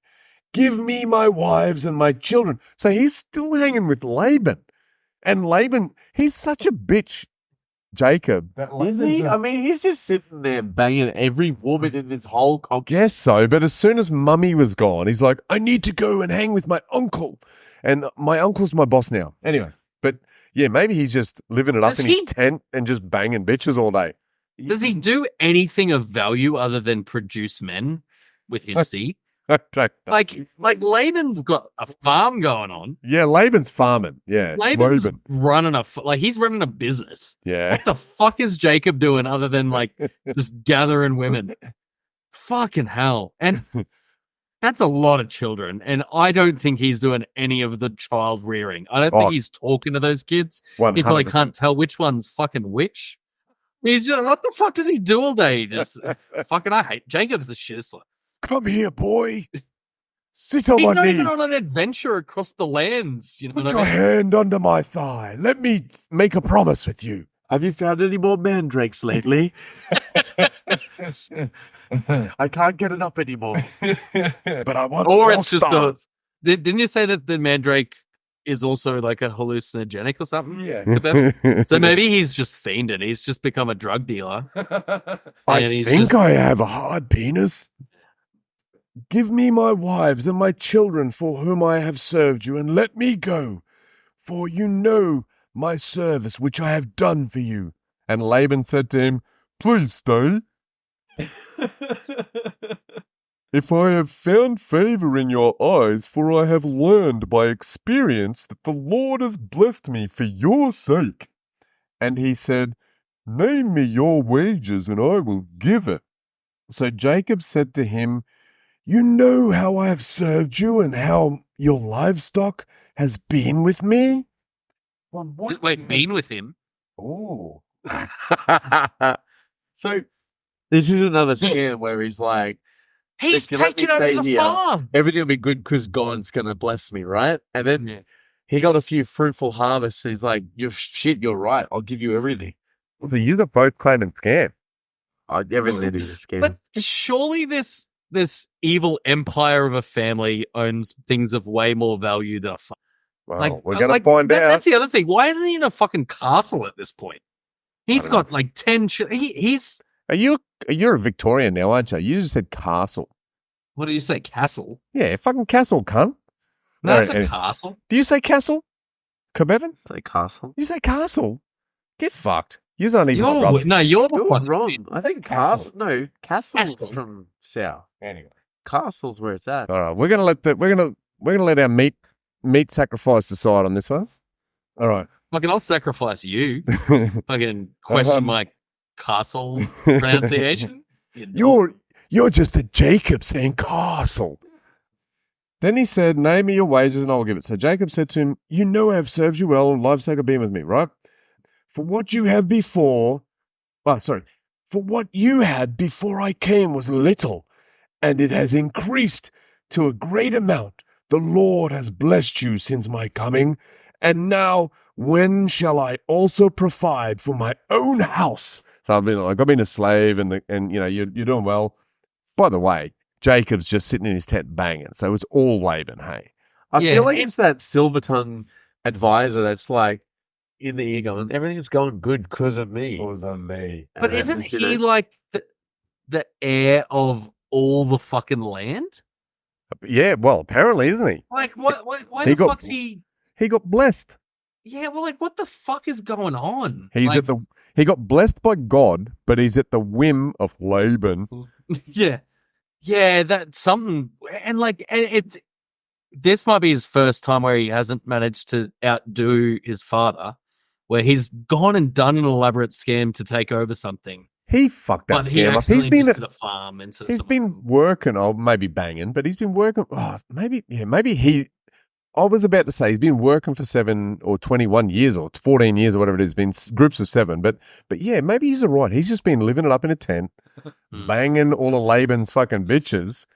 Give me my wives and my children." So he's still hanging with Laban. And Laban, he's such a bitch, Jacob. Is he? I mean, he's just sitting there banging every woman in this whole complex. Guess so, but as soon as Mummy was gone, he's like, "I need to go and hang with my uncle. And my uncle's my boss now." Anyway, but yeah, maybe he's just living it up Does in he- his tent and just banging bitches all day. Does he do anything of value other than produce men with his seed? I don't know. Like Laban's got a farm going on. Yeah, Laban's farming. Yeah, Laban's Laban. running he's running a business. Yeah. What the fuck is Jacob doing other than like just gathering women? Fucking hell. And that's a lot of children. And I don't think he's doing any of the child rearing. I don't Oh. think he's talking to those kids. He probably 100%. can't tell which one's fucking which. He's just, what the fuck does he do all day? Just fucking, I hate Jacob's the shittest one. Come here, boy. Sit on He's my not knee. even on an adventure across the lands. You know Put what your I mean? hand under my thigh. Let me make a promise with you. Have you found any more mandrakes lately? I can't get it up anymore. But I want Or more it's just stars. Didn't you say that the mandrake is also like a hallucinogenic or something? Yeah. So maybe he's just fiending. He's just become a drug dealer. I And he's think just- I have a hard penis. Give me my wives and my children for whom I have served you, and let me go, for you know my service which I have done for you. And Laban said to him, Please stay. If I have found favor in your eyes, for I have learned by experience that the Lord has blessed me for your sake. And he said, Name me your wages, and I will give it. So Jacob said to him, You know how I have served you, and how your livestock has been with me? Wait, been with him? Oh. So this is another scam where he's like, He's If you let me taking over stay the here- farm. everything will be good because God's going to bless me, right? And then Yeah. he got a few fruitful harvests. And he's like, you're right. I'll give you everything. So you got both claiming scam. Everything they do is a scam. But surely this evil empire of a family owns things of way more value than a farm. Well, we're going to find out. That's the other thing. Why isn't he in a fucking castle at this point? He's don't got like 10 he's You're a Victorian now, aren't you? You just said castle. what do you say, castle? Yeah, fucking castle, cunt. No, All it's right, a castle. Do you say castle? Kabevan? It's like castle. You say castle? Get fucked. You aren't even my You're, brothers. no, you're the You're one wrong. I think Castle. castle's Castle. from south. Anyway. Castle's where it's at. All right, we're gonna let our meat sacrifice decide on this one. All right. fucking. I'll sacrifice you. Fucking question my castle pronunciation. You're just a Jacob saying castle. Then he said, Name me your wages and I will give it. So Jacob said to him, You know I have served you well and livestock have been with me, right? For what you had before I came was little, and it has increased to a great amount. The Lord has blessed you since my coming, and now when shall I also provide for my own house? So I've been a slave, and you know you're doing well. By the way, Jacob's just sitting in his tent banging, so it's all Laban. Hey, I Yeah, feel like it- it's that silver tongue advisor that's like in the ear going, everything's going good because of me. on me. But And then, isn't you he know, like the heir of all the fucking land? Yeah, well, apparently, isn't he? Like, why He the got- fuck's he? He got blessed. Yeah, well, like, what the fuck is going on? He's like, at the. He got blessed by God, but he's at the whim of Laban. yeah, that's something. And like, this might be his first time where he hasn't managed to outdo his father, where he's gone and done an elaborate scam to take over something. He fucked that But he scam up. accidentally just did a farm instead of He's something. been working, or maybe banging, but he's been working. Maybe he. I was about to say he's been working for 7 or 21 years or 14 years or whatever it is, been groups of 7. But yeah, maybe he's right. He's just been living it up in a tent, banging all of Laban's fucking bitches.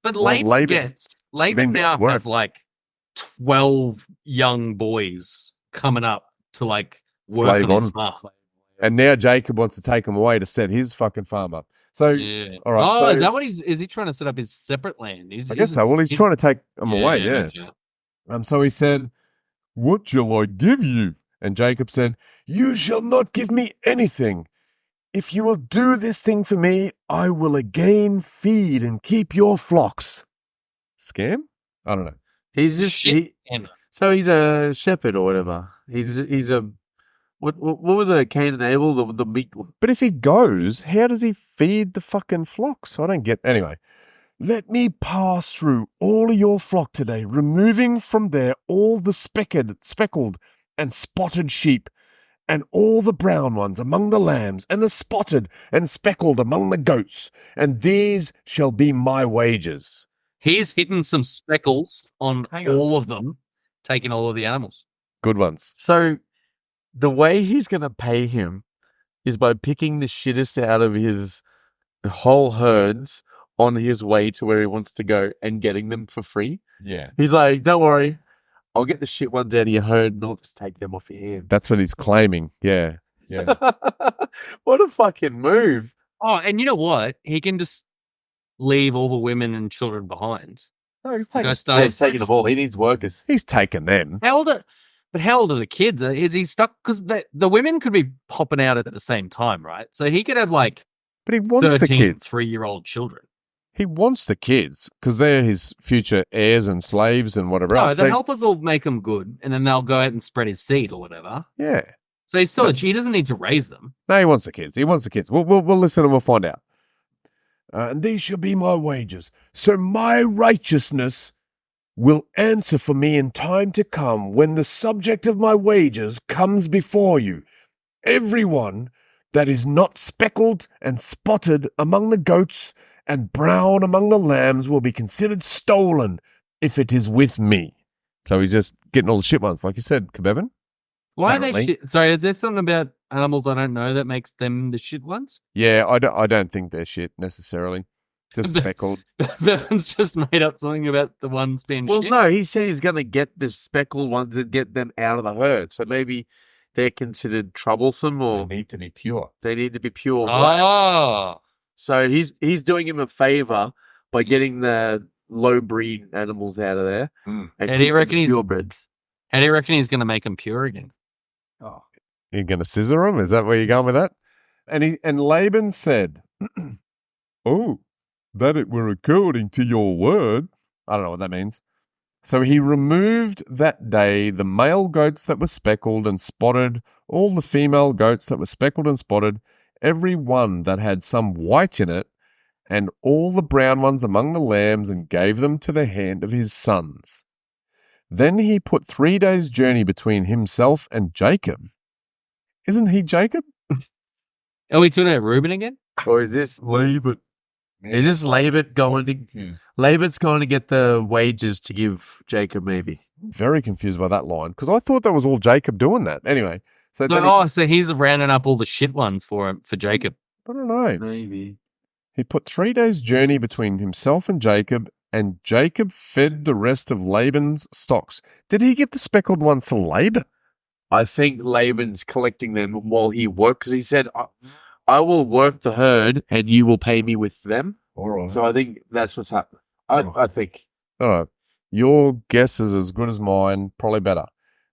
But Well, Laban been now work. has like 12 young boys coming up to like work Slave on his on. farm. And now Jacob wants to take him away to set his fucking farm up. So, Yeah. all right. Oh, so, is that what is he trying to set up his separate land? I guess so. Well, he's trying to take him away, yeah. okay. So he said, "What shall I give you?" And Jacob said, "You shall not give me anything. If you will do this thing for me, I will again feed and keep your flocks." Scam? I don't know. He's just Shit. so he's a shepherd or whatever. He's a what were the Cain and Abel, the meat one? But if he goes, how does he feed the fucking flocks? I don't get. Anyway, let me pass through all of your flock today, removing from there all the speckled and spotted sheep, and all the brown ones among the lambs, and the spotted and speckled among the goats, and these shall be my wages. He's hidden some speckles on all of them, taking all of the animals. Good ones. So the way he's gonna pay him is by picking the shittest out of his whole herds on his way to where he wants to go and getting them for free. Yeah. He's like, "Don't worry, I'll get the shit ones out of your herd and I'll just take them off your hand." That's what he's claiming. Yeah. Yeah. What a fucking move. Oh, and you know what? He can just leave all the women and children behind. No, he's Go taking, start he's taking them all. He needs workers. He's taken them. How old are the kids? Is he stuck? Because the women could be popping out at the same time, right? So he could have like But he wants the 13 kids. 3-year-old children. He wants the kids because they're his future heirs and slaves and whatever No, else. the helpers will make him good, and then they'll go out and spread his seed or whatever. Yeah. So he's still he doesn't need to raise them. No, he wants the kids. He wants the kids. We'll listen and we'll find out. And these shall be my wages. So my righteousness will answer for me in time to come when the subject of my wages comes before you. Everyone that is not speckled and spotted among the goats and brown among the lambs will be considered stolen if it is with me. So he's just getting all the shit ones, like you said, Kabevan. Why are they Apparently. shit? Sorry, is there something about animals I don't know that makes them the shit ones? Yeah, I don't think they're shit necessarily. Just speckled. Bevan's just made up something about the ones being Well, shit. no, he said he's going to get the speckled ones and get them out of the herd. So maybe they're considered troublesome or need to be pure. they need to be pure. Oh, So he's doing him a favor by getting the low breed animals out of there. Mm. And And do you keeping reckon the he's- purebreds. how do you reckon he's going to make them pure again? Oh, you're going to scissor him? Is that where you're going with that? And Laban said, "Oh, that it were according to your word." I don't know what that means. So he removed that day the male goats that were speckled and spotted, all the female goats that were speckled and spotted, every one that had some white in it, and all the brown ones among the lambs, and gave them to the hand of his sons. Then he put 3 days' journey between himself and Jacob. Isn't he Jacob? Are we talking about Reuben again? Or is this Laban? Is this Laban going to... Laban's going to get the wages to give Jacob, maybe. Very confused by that line because I thought that was all Jacob doing that. Anyway, so then So he's rounding up all the shit ones for Jacob. I don't know. Maybe. He put 3 days' journey between himself and Jacob fed the rest of Laban's stocks. Did he give the speckled ones to Laban? I think Laban's collecting them while he works because he said, I will work the herd and you will pay me with them. All right. So I think that's what's happening. I think. All right. Your guess is as good as mine, probably better.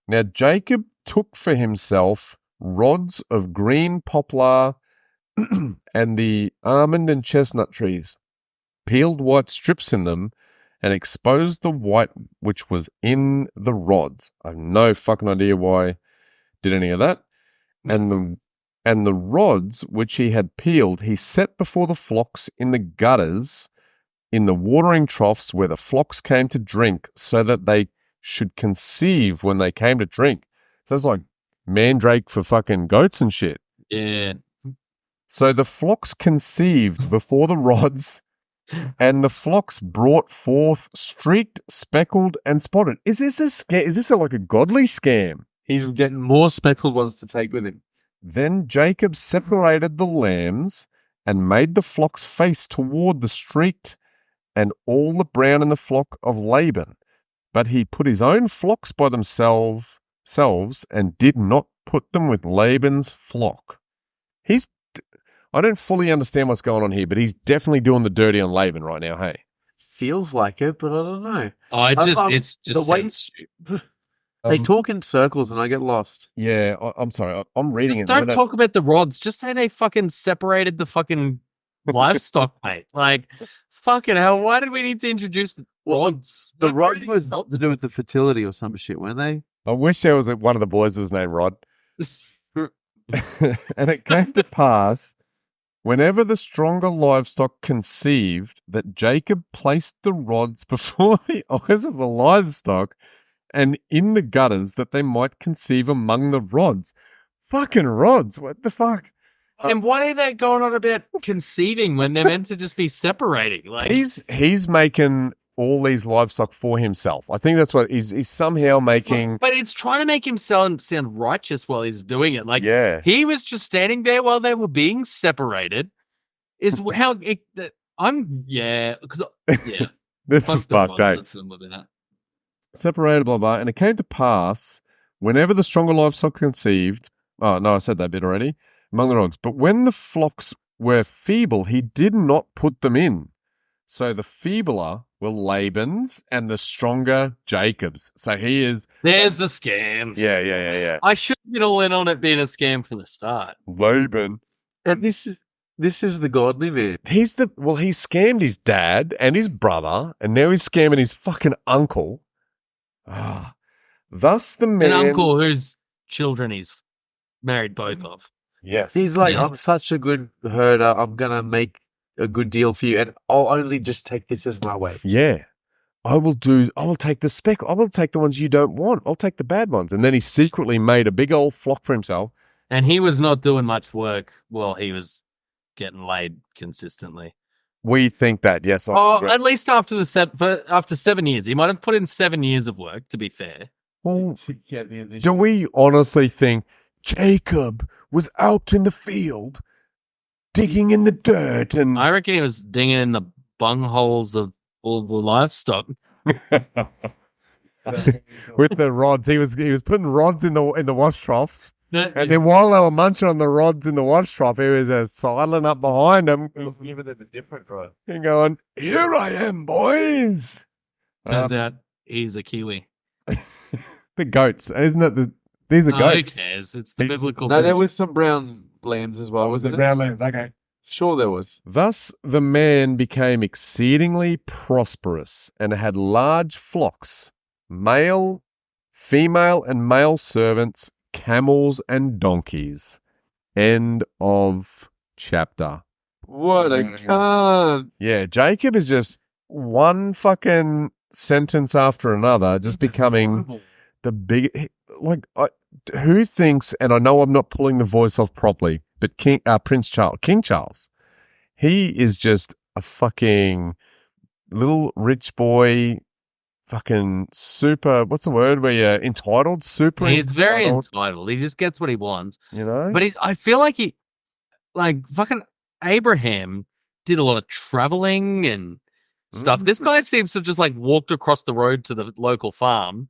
Now, Jacob took for himself rods of green poplar and the almond and chestnut trees, peeled white strips in them, and exposed the white which was in the rods. I have no fucking idea why he did any of that. And the rods which he had peeled, he set before the flocks in the gutters, in the watering troughs where the flocks came to drink, so that they should conceive when they came to drink. So it's like mandrake for fucking goats and shit. Yeah. So the flocks conceived before the rods, and the flocks brought forth streaked, speckled, and spotted. Is this a scam? Is this like a godly scam? He's getting more speckled ones to take with him. Then Jacob separated the lambs and made the flocks face toward the streaked and all the brown in the flock of Laban. But he put his own flocks by themselves and did not put them with Laban's flock. I don't fully understand what's going on here, but he's definitely doing the dirty on Laban right now, hey? Feels like it, but I don't know. Oh, it's just the way sounds they talk in circles and I get lost. Yeah, I'm sorry. I'm reading Just it. don't talk about the rods. Just say they fucking separated the fucking livestock, mate. Like, fucking hell, why did we need to introduce the rods? The rods was not to do with the fertility or some shit, weren't they? I wish there was one of the boys was named Rod. And it came to pass, whenever the stronger livestock conceived, that Jacob placed the rods before the eyes of the livestock and in the gutters, that they might conceive among the rods. Fucking rods, what the fuck? And why are they going on about conceiving when they're meant to just be separating? Like He's making all these livestock for himself. I think that's what he's somehow making. But it's trying to make him sound righteous while he's doing it. Like, Yeah. he was just standing there while they were being separated. Is how it, I'm because This fuck is the fucked, rods, eh? that's similar to that. Separated, blah, blah. And it came to pass, whenever the stronger livestock conceived, oh, no, I said that bit already, among the rods. But when the flocks were feeble, he did not put them in. So the feebler were Laban's and the stronger Jacob's. So he is... There's the scam. Yeah. I should have been all in on it being a scam from the start. Laban. And this is the godly man. He scammed his dad and his brother, and now he's scamming his fucking uncle. Thus the man... An uncle whose children he's married both of. Yes. He's like, Yeah. I'm such a good herder. I'm going to make a good deal for you, and I'll only just take this as my way. Yeah. I will take the speck. I will take the ones you don't want. I'll take the bad ones. And then he secretly made a big old flock for himself. And he was not doing much work while he was getting laid consistently. We think that, yes. At least after 7 years. He might have put in 7 years of work, to be fair. Well, do we honestly think Jacob was out in the field digging in the dirt and... I reckon he was dinging in the bungholes of all the livestock. with the rods. He was putting rods in the wash troughs. And And then while they were munching on the rods in the wash trough, he was sidling up behind them Giving them a different rod. and going, "Here I am, boys." turns out he's a Kiwi. The goats, isn't it? These are Who goats. cares? It's the biblical. No, there version. was some brown lambs as well, wasn't there? brown lambs. Okay. Sure there was. Thus the man became exceedingly prosperous and had large flocks, male, female, and male servants, camels, and donkeys. End of chapter. What a cunt. Yeah, Jacob is just one fucking sentence after another, just becoming the big. Like, who thinks? And I know I'm not pulling the voice off properly, but King Charles, he is just a fucking little rich boy. Fucking super. What's the word? Where you're entitled? Super. He's very entitled, entitled. He just gets what he wants. You know. But I feel like fucking Abraham did a lot of traveling and stuff. This guy seems to have just walked across the road to the local farm.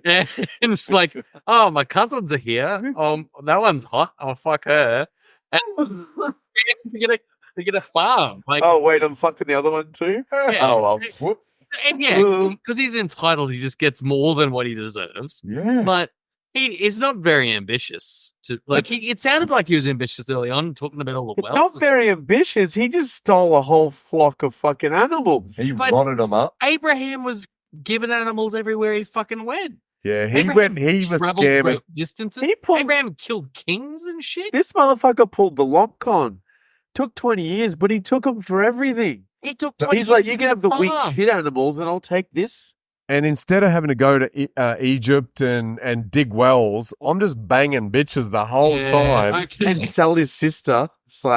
And it's like, oh, my cousins are here. Oh, that one's hot. Oh, fuck her. And to get a farm. Oh, wait, I'm fucking the other one too? Yeah. Oh, well. Whoop. And yeah, because he's entitled, he just gets more than what he deserves. Yeah. But He's not very ambitious. It sounded like he was ambitious early on, talking about all the He's wells. not very ambitious. He just stole a whole flock of fucking animals. He But- rotted them up. Abraham was given animals everywhere he fucking went. Yeah, he Abraham was traveled scamming. great distances. He pulled- Abraham killed kings and shit. This motherfucker pulled the lock on. Took 20 years, but he took them for everything. He took 20 He's like, years you to can get have the weak far. shit animals, and I'll take this. And instead of having to go to Egypt and dig wells, I'm just banging bitches the whole time. Okay. And sell his sister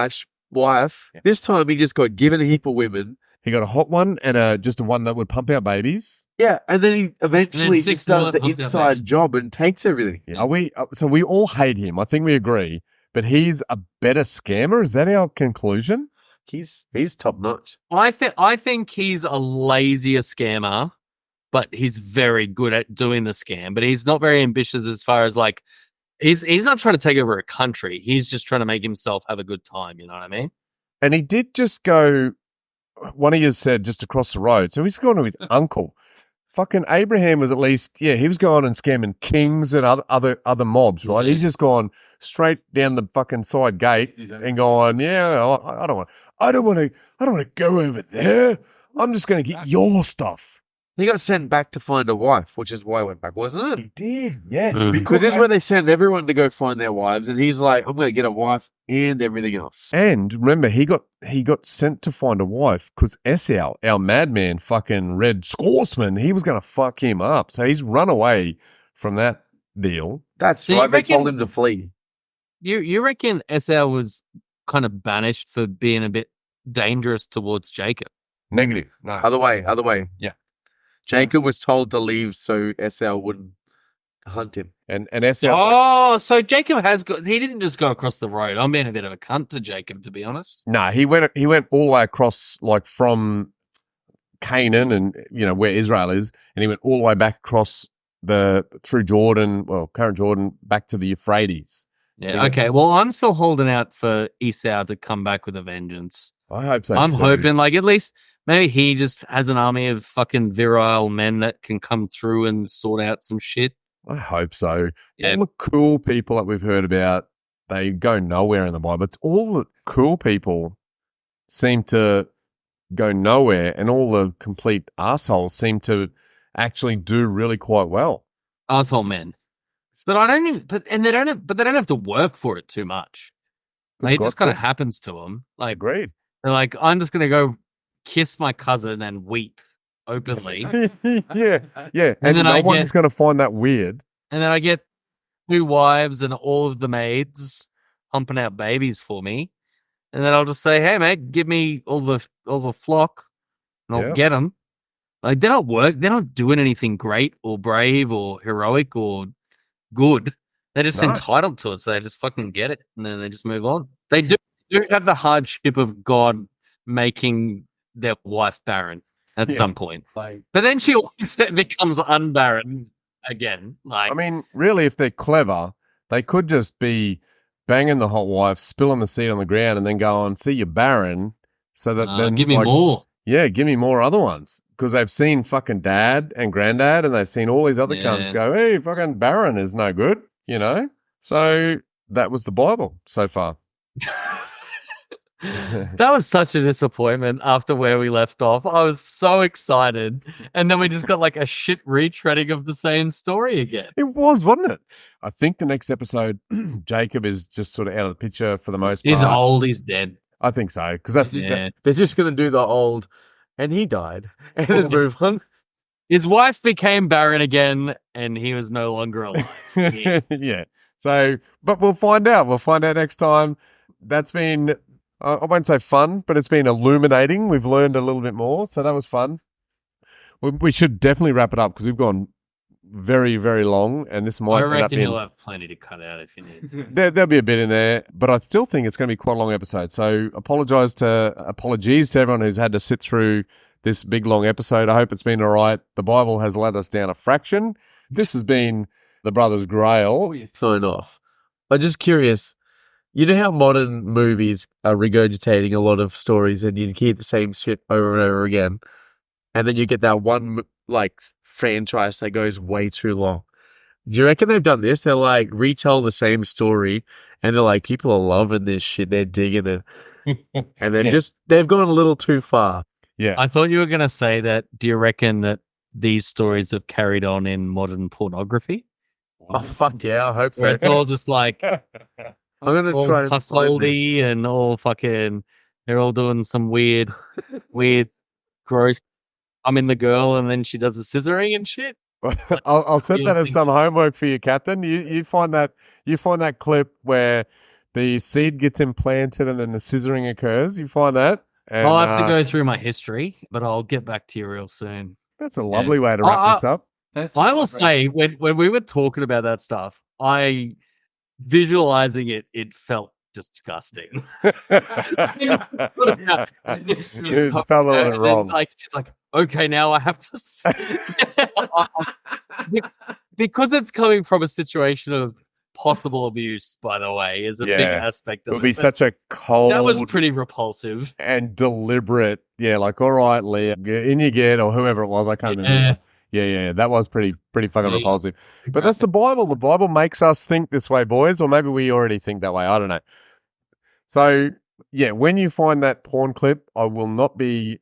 / wife. This time he just got given a heap of women. He got a hot one and just a one that would pump out babies. Yeah, and then he eventually six just does more the pumped out inside babies. job and takes everything. Yeah. So we all hate him. I think we agree. But he's a better scammer. Is that our conclusion? He's top notch. I think he's a lazier scammer, but he's very good at doing the scam. But he's not very ambitious as far as like he's not trying to take over a country. He's just trying to make himself have a good time. You know what I mean? And he did just go. One of you said just across the road. So he's going to his uncle. Fucking Abraham was at least, he was going and scamming kings and other mobs, right? Yeah. He's just gone straight down the fucking side gate and going, I don't want to go over there. I'm just going to get your stuff. He got sent back to find a wife, which is why he went back, wasn't it? Did, yes. Because this is where they send everyone to go find their wives, and he's like, I'm going to get a wife and everything else. And remember, he got sent to find a wife because Esau, our madman, fucking red scoresman, he was going to fuck him up. So he's run away from that deal. That's So you right. They reckon- told him to flee. You reckon Esau was kind of banished for being a bit dangerous towards Jacob? Negative. No. Other way. Yeah. Jacob was told to leave so Esau wouldn't hunt him. And Esau. Oh, so Jacob he didn't just go across the road. I'm being a bit of a cunt to Jacob, to be honest. No, he went all the way across, like from Canaan and where Israel is, and he went all the way back across through Jordan, current Jordan, back to the Euphrates. Yeah. Okay. Well, I'm still holding out for Esau to come back with a vengeance. I hope so. I'm too. hoping, like, at least maybe he just has an army of fucking virile men that can come through and sort out some shit. I hope so. Yeah. All the cool people that we've heard about, they go nowhere in the Bible. It's all the cool people seem to go nowhere, and all the complete assholes seem to actually do really quite well. Asshole men. But they don't have to work for it too much. Like, it God just kind of for- happens to them. Like, Agreed. they're like, I'm just gonna go kiss my cousin and weep openly, yeah. And then no I one's get- going to find that weird. and then I get 2 wives and all of the maids pumping out babies for me, and then I'll just say, "Hey, mate, give me all the flock, and I'll Yeah. get them." Like, they're not doing anything great or brave or heroic or good. They're just No. entitled to it, so they just fucking get it, and then they just move on. They do have the hardship of God making their wife barren at Yeah. some point, Like, but then she always becomes unbarren again. Like, I mean, really, if they're clever, they could just be banging the hot wife, spilling the seed on the ground, and then go on, see you're barren, so that then give me like, more. Yeah, give me more other ones. Because they've seen fucking dad and granddad, and they've seen all these other Yeah. cunts go, hey, fucking barren is no good, So that was the Bible so far. That was such a disappointment after where we left off. I was so excited, and then we just got like a shit retreading of the same story again. It was, wasn't it? I think the next episode, Jacob is just sort of out of the picture for the most part. He's old. He's dead. I think so, because that's Yeah. they're just going to do the old, and he died, and then move on. His wife became barren again, and he was no longer alive. Yeah. yeah. So, but we'll find out. We'll find out next time. That's been, I won't say fun, but it's been illuminating. We've learned a little bit more, so that was fun. We should definitely wrap it up because we've gone very, very long, and this might I end up reckon being, you'll have plenty to cut out if you need to. there'll be a bit in there, but I still think it's going to be quite a long episode. So apologies to everyone who's had to sit through this big long episode. I hope it's been all right. The Bible has let us down a fraction. This has been the Brothers Grail. Sign off. I'm just curious. You know how modern movies are regurgitating a lot of stories, and you hear the same shit over and over again, and then you get that one like franchise that goes way too long. Do you reckon they've done this? They're like retell the same story, and they're like, people are loving this shit. They're digging it, and then they've gone a little too far. Yeah. I thought you were going to say that. Do you reckon that these stories have carried on in modern pornography? Oh fuck yeah, I hope so. Where it's all just like I'm gonna all try and find this. cuckoldy and all fucking. They're all doing some weird, gross. I'm in the girl, and then she does the scissoring and shit. I'll set You that as think- some homework for you, Captain. You find that clip where the seed gets implanted and then the scissoring occurs. You find that. And, I'll have to go through my history, but I'll get back to you real soon. That's a lovely way to wrap this up. I will say when we were talking about that stuff, I visualizing it felt disgusting. It felt a little And wrong. then, like she's like, okay, now I have to because it's coming from a situation of possible abuse, by the way, is a big Yeah. aspect It of would be but such a cold that was pretty repulsive. and deliberate. Yeah, like, all right, Leah, in you get, or whoever it was. I can't remember. Yeah. Yeah. That was pretty fucking Yeah. repulsive. But that's the Bible. The Bible makes us think this way, boys, or maybe we already think that way. I don't know. So yeah, when you find that porn clip, I will not be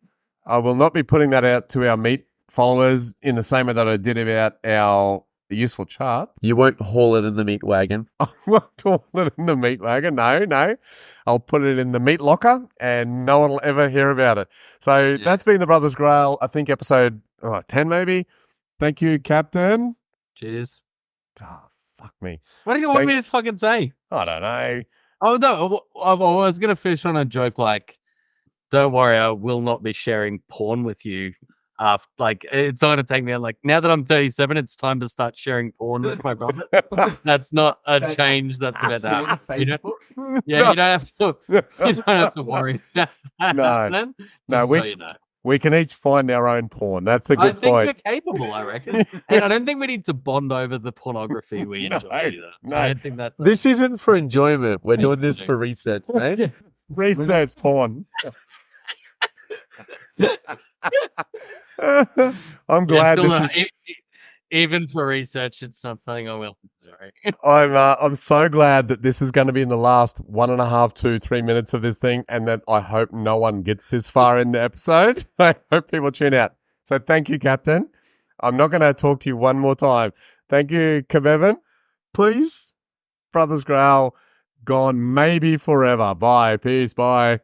putting that out to our meat followers in the same way that I did about our useful chart. You won't haul it in the meat wagon. I won't haul it in the meat wagon. No. I'll put it in the meat locker and no one will ever hear about it. So that's been the Brothers Grail, I think episode 10 maybe. Thank you, Captain. Cheers. Oh, fuck me. What do you want me to fucking say? I don't know. Oh no, I was gonna finish on a joke like, don't worry, I will not be sharing porn with you. Like it's not gonna take me like now that I'm 37, it's time to start sharing porn with my brother. That's not a change that's about to happen. You don't have to worry about that. No. happening, No, just so you know. we can each find our own porn. That's a I good think point. we're capable, I reckon. And I don't think we need to bond over the pornography we No, enjoy either. no. I don't think that's This isn't for enjoyment. We're doing this for research, mate. Research porn. I'm glad still this not- is. even for research, it's not something I will. Sorry. I'm so glad that this is going to be in the last 1.5 to 3 minutes of this thing, and that I hope no one gets this far in the episode. I hope people tune out. So thank you, Captain. I'm not going to talk to you one more time. Thank you, Kabevan. Please, Brothers Grail, gone maybe forever. Bye. Peace. Bye.